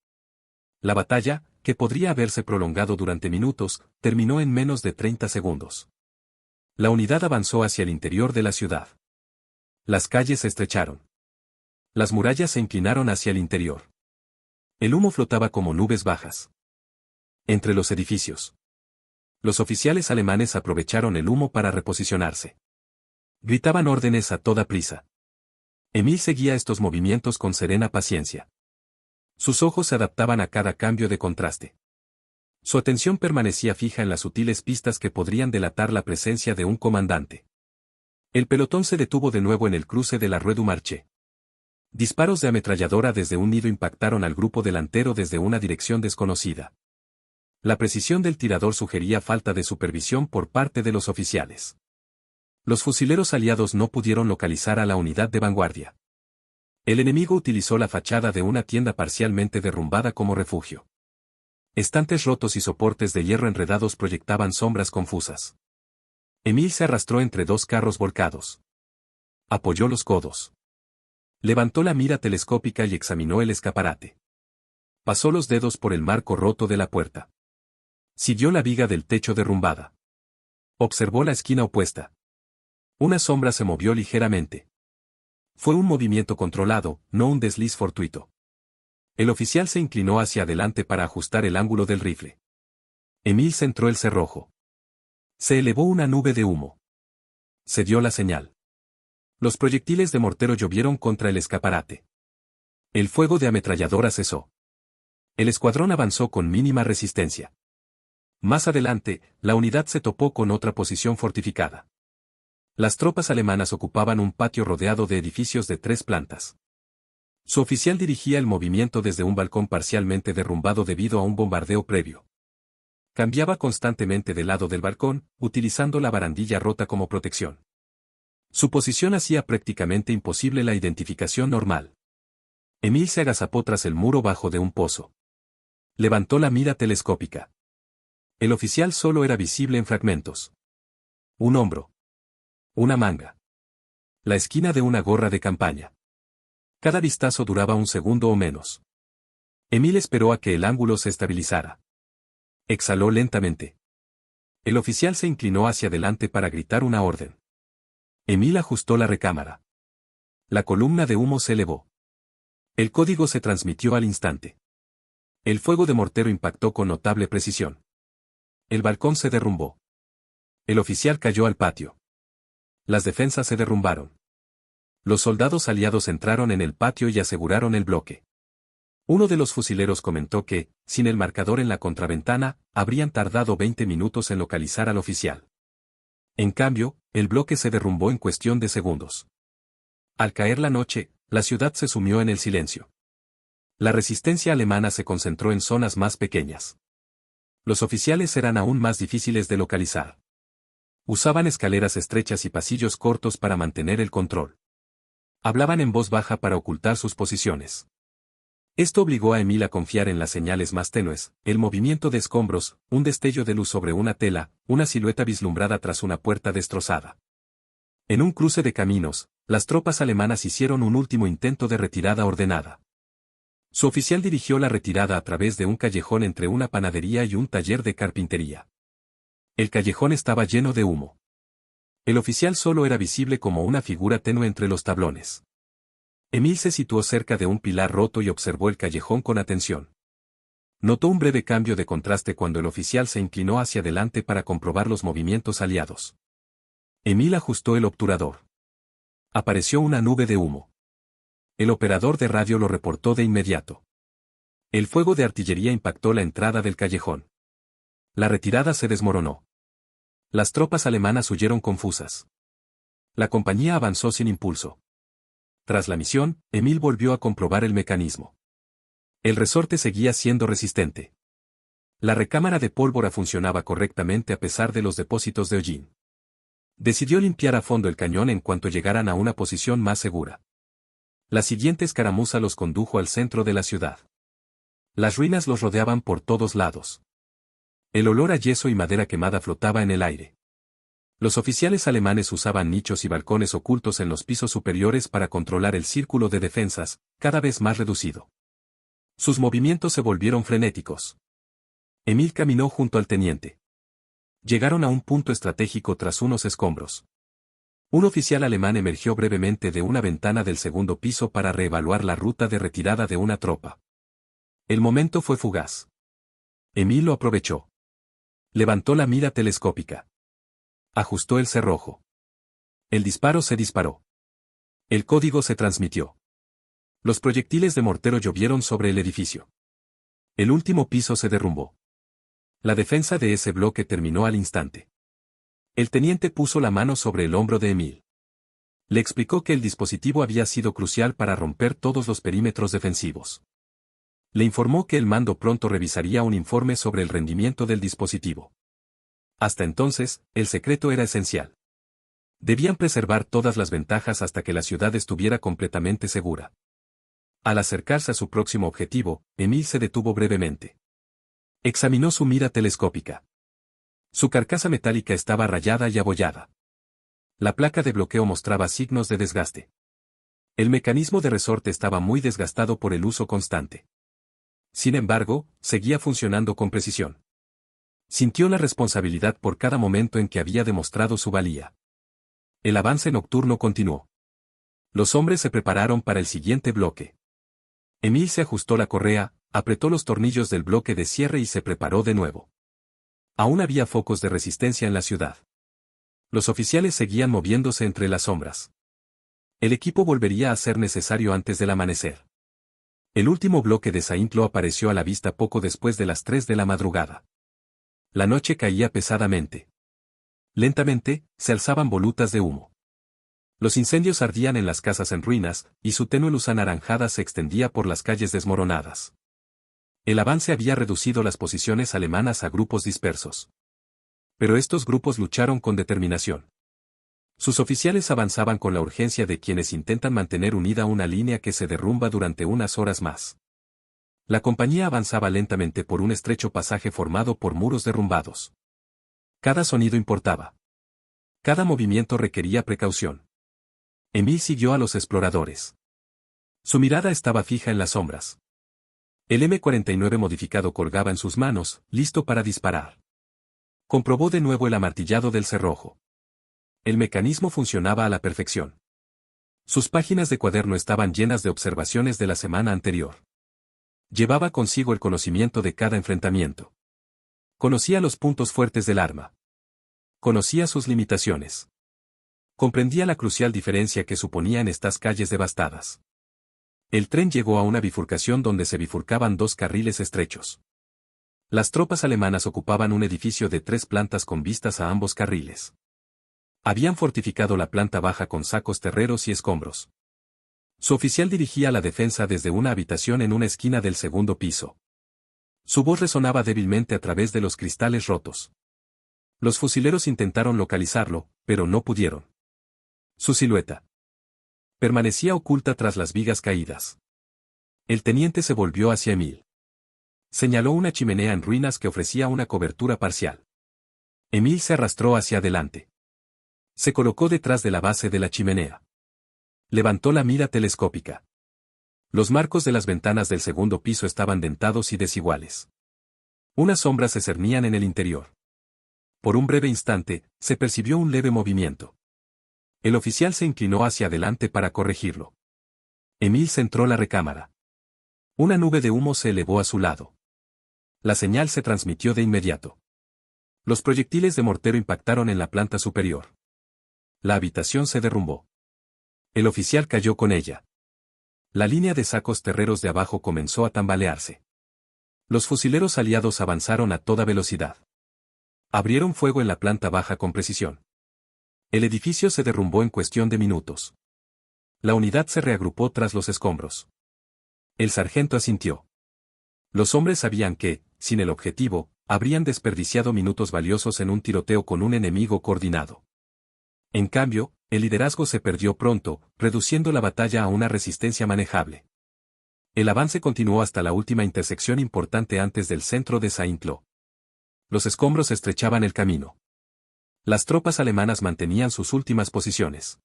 La batalla, que podría haberse prolongado durante minutos, terminó en menos de 30 segundos. La unidad avanzó hacia el interior de la ciudad. Las calles se estrecharon. Las murallas se inclinaron hacia el interior. El humo flotaba como nubes bajas. Entre los edificios. Los oficiales alemanes aprovecharon el humo para reposicionarse. Gritaban órdenes a toda prisa. Emil seguía estos movimientos con serena paciencia. Sus ojos se adaptaban a cada cambio de contraste. Su atención permanecía fija en las sutiles pistas que podrían delatar la presencia de un comandante. El pelotón se detuvo de nuevo en el cruce de la Rue du Marché. Disparos de ametralladora desde un nido impactaron al grupo delantero desde una dirección desconocida. La precisión del tirador sugería falta de supervisión por parte de los oficiales. Los fusileros aliados no pudieron localizar a la unidad de vanguardia. El enemigo utilizó la fachada de una tienda parcialmente derrumbada como refugio. Estantes rotos y soportes de hierro enredados proyectaban sombras confusas. Emil se arrastró entre dos carros volcados. Apoyó los codos. Levantó la mira telescópica y examinó el escaparate. Pasó los dedos por el marco roto de la puerta. Siguió la viga del techo derrumbada. Observó la esquina opuesta. Una sombra se movió ligeramente. Fue un movimiento controlado, no un desliz fortuito. El oficial se inclinó hacia adelante para ajustar el ángulo del rifle. Emil centró el cerrojo. Se elevó una nube de humo. Se dio la señal. Los proyectiles de mortero llovieron contra el escaparate. El fuego de ametralladora cesó. El escuadrón avanzó con mínima resistencia. Más adelante, la unidad se topó con otra posición fortificada. Las tropas alemanas ocupaban un patio rodeado de edificios de 3 plantas. Su oficial dirigía el movimiento desde un balcón parcialmente derrumbado debido a un bombardeo previo. Cambiaba constantemente de lado del balcón, utilizando la barandilla rota como protección. Su posición hacía prácticamente imposible la identificación normal. Emil se agazapó tras el muro bajo de un pozo. Levantó la mira telescópica. El oficial solo era visible en fragmentos. Un hombro. Una manga. La esquina de una gorra de campaña. Cada vistazo duraba un segundo o menos. Emil esperó a que el ángulo se estabilizara. Exhaló lentamente. El oficial se inclinó hacia adelante para gritar una orden. Emil ajustó la recámara. La columna de humo se elevó. El código se transmitió al instante. El fuego de mortero impactó con notable precisión. El balcón se derrumbó. El oficial cayó al patio. Las defensas se derrumbaron. Los soldados aliados entraron en el patio y aseguraron el bloque. Uno de los fusileros comentó que, sin el marcador en la contraventana, habrían tardado 20 minutos en localizar al oficial. En cambio, el bloque se derrumbó en cuestión de segundos. Al caer la noche, la ciudad se sumió en el silencio. La resistencia alemana se concentró en zonas más pequeñas. Los oficiales eran aún más difíciles de localizar. Usaban escaleras estrechas y pasillos cortos para mantener el control. Hablaban en voz baja para ocultar sus posiciones. Esto obligó a Emil a confiar en las señales más tenues, el movimiento de escombros, un destello de luz sobre una tela, una silueta vislumbrada tras una puerta destrozada. En un cruce de caminos, las tropas alemanas hicieron un último intento de retirada ordenada. Su oficial dirigió la retirada a través de un callejón entre una panadería y un taller de carpintería. El callejón estaba lleno de humo. El oficial solo era visible como una figura tenue entre los tablones. Emil se situó cerca de un pilar roto y observó el callejón con atención. Notó un breve cambio de contraste cuando el oficial se inclinó hacia adelante para comprobar los movimientos aliados. Emil ajustó el obturador. Apareció una nube de humo. El operador de radio lo reportó de inmediato. El fuego de artillería impactó la entrada del callejón. La retirada se desmoronó. Las tropas alemanas huyeron confusas. La compañía avanzó sin impulso. Tras la misión, Emil volvió a comprobar el mecanismo. El resorte seguía siendo resistente. La recámara de pólvora funcionaba correctamente a pesar de los depósitos de hollín. Decidió limpiar a fondo el cañón en cuanto llegaran a una posición más segura. La siguiente escaramuza los condujo al centro de la ciudad. Las ruinas los rodeaban por todos lados. El olor a yeso y madera quemada flotaba en el aire. Los oficiales alemanes usaban nichos y balcones ocultos en los pisos superiores para controlar el círculo de defensas, cada vez más reducido. Sus movimientos se volvieron frenéticos. Emil caminó junto al teniente. Llegaron a un punto estratégico tras unos escombros. Un oficial alemán emergió brevemente de una ventana del segundo piso para reevaluar la ruta de retirada de una tropa. El momento fue fugaz. Emil lo aprovechó. Levantó la mira telescópica. Ajustó el cerrojo. El disparo se disparó. El código se transmitió. Los proyectiles de mortero llovieron sobre el edificio. El último piso se derrumbó. La defensa de ese bloque terminó al instante. El teniente puso la mano sobre el hombro de Emil. Le explicó que el dispositivo había sido crucial para romper todos los perímetros defensivos. Le informó que el mando pronto revisaría un informe sobre el rendimiento del dispositivo. Hasta entonces, el secreto era esencial. Debían preservar todas las ventajas hasta que la ciudad estuviera completamente segura. Al acercarse a su próximo objetivo, Emil se detuvo brevemente. Examinó su mira telescópica. Su carcasa metálica estaba rayada y abollada. La placa de bloqueo mostraba signos de desgaste. El mecanismo de resorte estaba muy desgastado por el uso constante. Sin embargo, seguía funcionando con precisión. Sintió la responsabilidad por cada momento en que había demostrado su valía. El avance nocturno continuó. Los hombres se prepararon para el siguiente bloque. Emil se ajustó la correa, apretó los tornillos del bloque de cierre y se preparó de nuevo. Aún había focos de resistencia en la ciudad. Los oficiales seguían moviéndose entre las sombras. El equipo volvería a ser necesario antes del amanecer. El último bloque de Saint-Lô apareció a la vista poco después de las 3 de la madrugada. La noche caía pesadamente. Lentamente, se alzaban volutas de humo. Los incendios ardían en las casas en ruinas, y su tenue luz anaranjada se extendía por las calles desmoronadas. El avance había reducido las posiciones alemanas a grupos dispersos. Pero estos grupos lucharon con determinación. Sus oficiales avanzaban con la urgencia de quienes intentan mantener unida una línea que se derrumba durante unas horas más. La compañía avanzaba lentamente por un estrecho pasaje formado por muros derrumbados. Cada sonido importaba. Cada movimiento requería precaución. Emil siguió a los exploradores. Su mirada estaba fija en las sombras. El M-49 modificado colgaba en sus manos, listo para disparar. Comprobó de nuevo el amartillado del cerrojo. El mecanismo funcionaba a la perfección. Sus páginas de cuaderno estaban llenas de observaciones de la semana anterior. Llevaba consigo el conocimiento de cada enfrentamiento. Conocía los puntos fuertes del arma. Conocía sus limitaciones. Comprendía la crucial diferencia que suponía en estas calles devastadas. El tren llegó a una bifurcación donde se bifurcaban 2 carriles estrechos. Las tropas alemanas ocupaban un edificio de 3 plantas con vistas a ambos carriles. Habían fortificado la planta baja con sacos terreros y escombros. Su oficial dirigía la defensa desde una habitación en una esquina del segundo piso. Su voz resonaba débilmente a través de los cristales rotos. Los fusileros intentaron localizarlo, pero no pudieron. Su silueta permanecía oculta tras las vigas caídas. El teniente se volvió hacia Emil. Señaló una chimenea en ruinas que ofrecía una cobertura parcial. Emil se arrastró hacia adelante. Se colocó detrás de la base de la chimenea. Levantó la mira telescópica. Los marcos de las ventanas del segundo piso estaban dentados y desiguales. Unas sombras se cernían en el interior. Por un breve instante, se percibió un leve movimiento. El oficial se inclinó hacia adelante para corregirlo. Emil centró la recámara. Una nube de humo se elevó a su lado. La señal se transmitió de inmediato. Los proyectiles de mortero impactaron en la planta superior. La habitación se derrumbó. El oficial cayó con ella. La línea de sacos terreros de abajo comenzó a tambalearse. Los fusileros aliados avanzaron a toda velocidad. Abrieron fuego en la planta baja con precisión. El edificio se derrumbó en cuestión de minutos. La unidad se reagrupó tras los escombros. El sargento asintió. Los hombres sabían que, sin el objetivo, habrían desperdiciado minutos valiosos en un tiroteo con un enemigo coordinado. En cambio, el liderazgo se perdió pronto, reduciendo la batalla a una resistencia manejable. El avance continuó hasta la última intersección importante antes del centro de Saint-Lô. Los escombros estrechaban el camino. Las tropas alemanas mantenían sus últimas posiciones.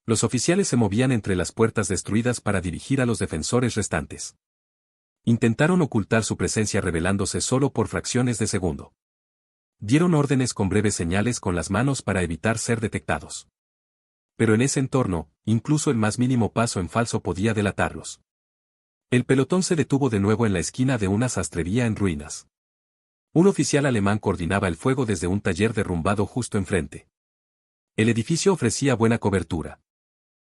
Los oficiales se movían entre las puertas destruidas para dirigir a los defensores restantes. Intentaron ocultar su presencia revelándose solo por fracciones de segundo. Dieron órdenes con breves señales con las manos para evitar ser detectados. Pero en ese entorno, incluso el más mínimo paso en falso podía delatarlos. El pelotón se detuvo de nuevo en la esquina de una sastrería en ruinas. Un oficial alemán coordinaba el fuego desde un taller derrumbado justo enfrente. El edificio ofrecía buena cobertura.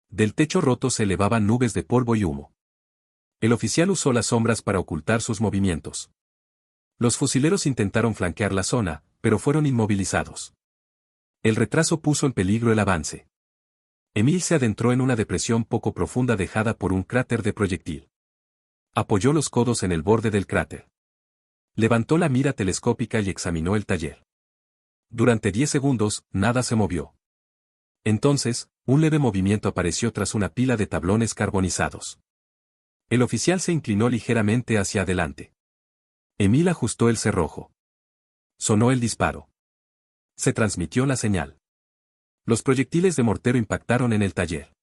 Del techo roto se elevaban nubes de polvo y humo. El oficial usó las sombras para ocultar sus movimientos. Los fusileros intentaron flanquear la zona, pero fueron inmovilizados. El retraso puso en peligro el avance. Emil se adentró en una depresión poco profunda dejada por un cráter de proyectil. Apoyó los codos en el borde del cráter. Levantó la mira telescópica y examinó el taller. Durante 10 segundos, nada se movió. Entonces, un leve movimiento apareció tras una pila de tablones carbonizados. El oficial se inclinó ligeramente hacia adelante. Emil ajustó el cerrojo. Sonó el disparo. Se transmitió la señal. Los proyectiles de mortero impactaron en el taller.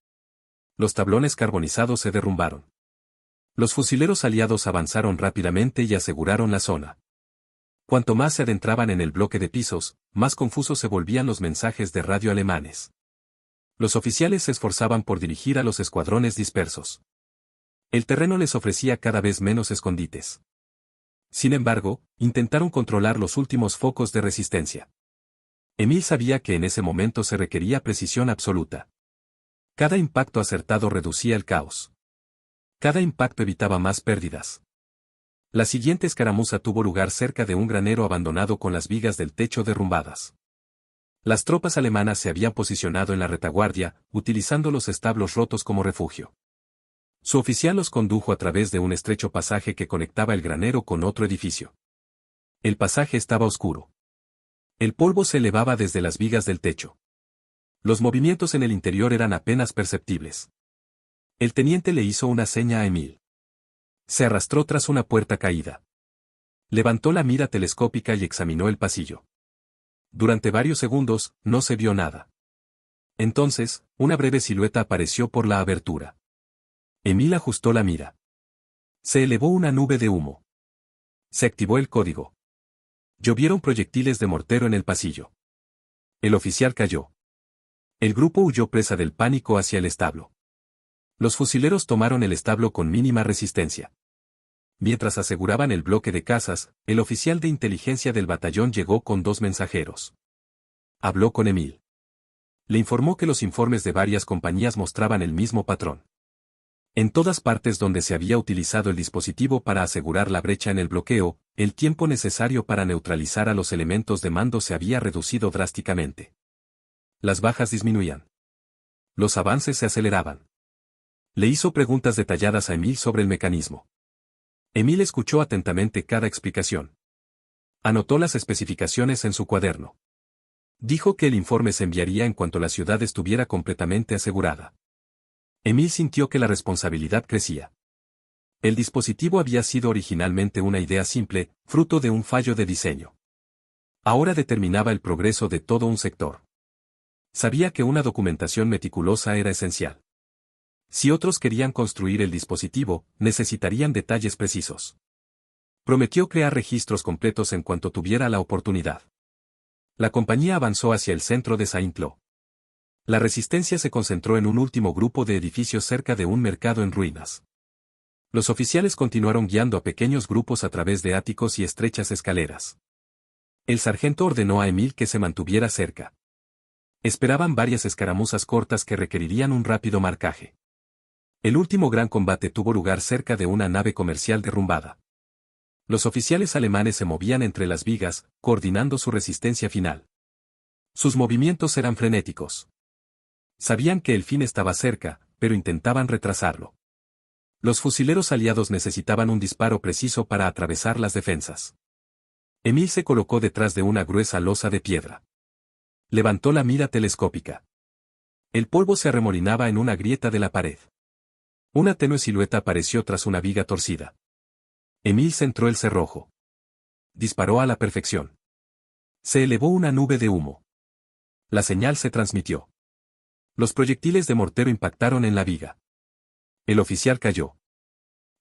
Los tablones carbonizados se derrumbaron. Los fusileros aliados avanzaron rápidamente y aseguraron la zona. Cuanto más se adentraban en el bloque de pisos, más confusos se volvían los mensajes de radio alemanes. Los oficiales se esforzaban por dirigir a los escuadrones dispersos. El terreno les ofrecía cada vez menos escondites. Sin embargo, intentaron controlar los últimos focos de resistencia. Emil sabía que en ese momento se requería precisión absoluta. Cada impacto acertado reducía el caos. Cada impacto evitaba más pérdidas. La siguiente escaramuza tuvo lugar cerca de un granero abandonado con las vigas del techo derrumbadas. Las tropas alemanas se habían posicionado en la retaguardia, utilizando los establos rotos como refugio. Su oficial los condujo a través de un estrecho pasaje que conectaba el granero con otro edificio. El pasaje estaba oscuro. El polvo se elevaba desde las vigas del techo. Los movimientos en el interior eran apenas perceptibles. El teniente le hizo una seña a Emil. Se arrastró tras una puerta caída. Levantó la mira telescópica y examinó el pasillo. Durante varios segundos, no se vio nada. Entonces, una breve silueta apareció por la abertura. Emil ajustó la mira. Se elevó una nube de humo. Se activó el código. Llovieron proyectiles de mortero en el pasillo. El oficial cayó. El grupo huyó presa del pánico hacia el establo. Los fusileros tomaron el establo con mínima resistencia. Mientras aseguraban el bloque de casas, el oficial de inteligencia del batallón llegó con 2 mensajeros. Habló con Emil. Le informó que los informes de varias compañías mostraban el mismo patrón. En todas partes donde se había utilizado el dispositivo para asegurar la brecha en el bloqueo, el tiempo necesario para neutralizar a los elementos de mando se había reducido drásticamente. Las bajas disminuían. Los avances se aceleraban. Le hizo preguntas detalladas a Emil sobre el mecanismo. Emil escuchó atentamente cada explicación. Anotó las especificaciones en su cuaderno. Dijo que el informe se enviaría en cuanto la ciudad estuviera completamente asegurada. Emil sintió que la responsabilidad crecía. El dispositivo había sido originalmente una idea simple, fruto de un fallo de diseño. Ahora determinaba el progreso de todo un sector. Sabía que una documentación meticulosa era esencial. Si otros querían construir el dispositivo, necesitarían detalles precisos. Prometió crear registros completos en cuanto tuviera la oportunidad. La compañía avanzó hacia el centro de Saint-Lô. La resistencia se concentró en un último grupo de edificios cerca de un mercado en ruinas. Los oficiales continuaron guiando a pequeños grupos a través de áticos y estrechas escaleras. El sargento ordenó a Emil que se mantuviera cerca. Esperaban varias escaramuzas cortas que requerirían un rápido marcaje. El último gran combate tuvo lugar cerca de una nave comercial derrumbada. Los oficiales alemanes se movían entre las vigas, coordinando su resistencia final. Sus movimientos eran frenéticos. Sabían que el fin estaba cerca, pero intentaban retrasarlo. Los fusileros aliados necesitaban un disparo preciso para atravesar las defensas. Emil se colocó detrás de una gruesa losa de piedra. Levantó la mira telescópica. El polvo se arremolinaba en una grieta de la pared. Una tenue silueta apareció tras una viga torcida. Emil centró el cerrojo. Disparó a la perfección. Se elevó una nube de humo. La señal se transmitió. Los proyectiles de mortero impactaron en la viga. El oficial cayó.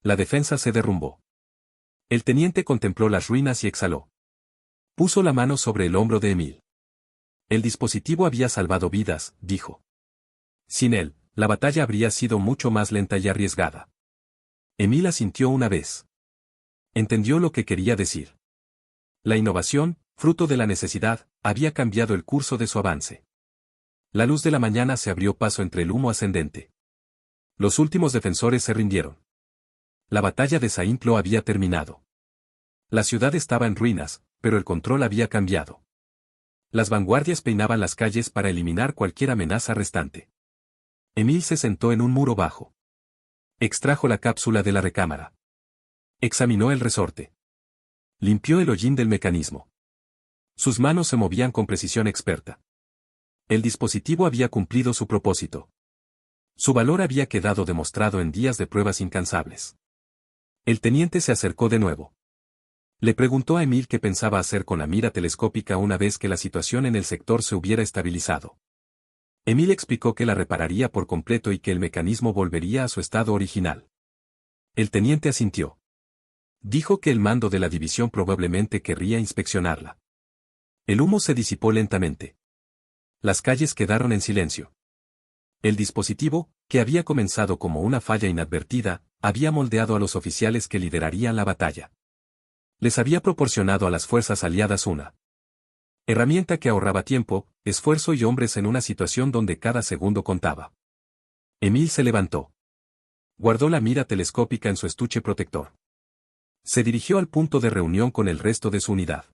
La defensa se derrumbó. El teniente contempló las ruinas y exhaló. Puso la mano sobre el hombro de Emil. El dispositivo había salvado vidas, dijo. Sin él, la batalla habría sido mucho más lenta y arriesgada. Emil asintió una vez. Entendió lo que quería decir. La innovación, fruto de la necesidad, había cambiado el curso de su avance. La luz de la mañana se abrió paso entre el humo ascendente. Los últimos defensores se rindieron. La batalla de Saint-Lô había terminado. La ciudad estaba en ruinas, pero el control había cambiado. Las vanguardias peinaban las calles para eliminar cualquier amenaza restante. Emil se sentó en un muro bajo. Extrajo la cápsula de la recámara. Examinó el resorte. Limpió el hollín del mecanismo. Sus manos se movían con precisión experta. El dispositivo había cumplido su propósito. Su valor había quedado demostrado en días de pruebas incansables. El teniente se acercó de nuevo. Le preguntó a Emil qué pensaba hacer con la mira telescópica una vez que la situación en el sector se hubiera estabilizado. Emil explicó que la repararía por completo y que el mecanismo volvería a su estado original. El teniente asintió. Dijo que el mando de la división probablemente querría inspeccionarla. El humo se disipó lentamente. Las calles quedaron en silencio. El dispositivo, que había comenzado como una falla inadvertida, había moldeado a los oficiales que liderarían la batalla. Les había proporcionado a las fuerzas aliadas una herramienta que ahorraba tiempo, esfuerzo y hombres en una situación donde cada segundo contaba. Emil se levantó. Guardó la mira telescópica en su estuche protector. Se dirigió al punto de reunión con el resto de su unidad.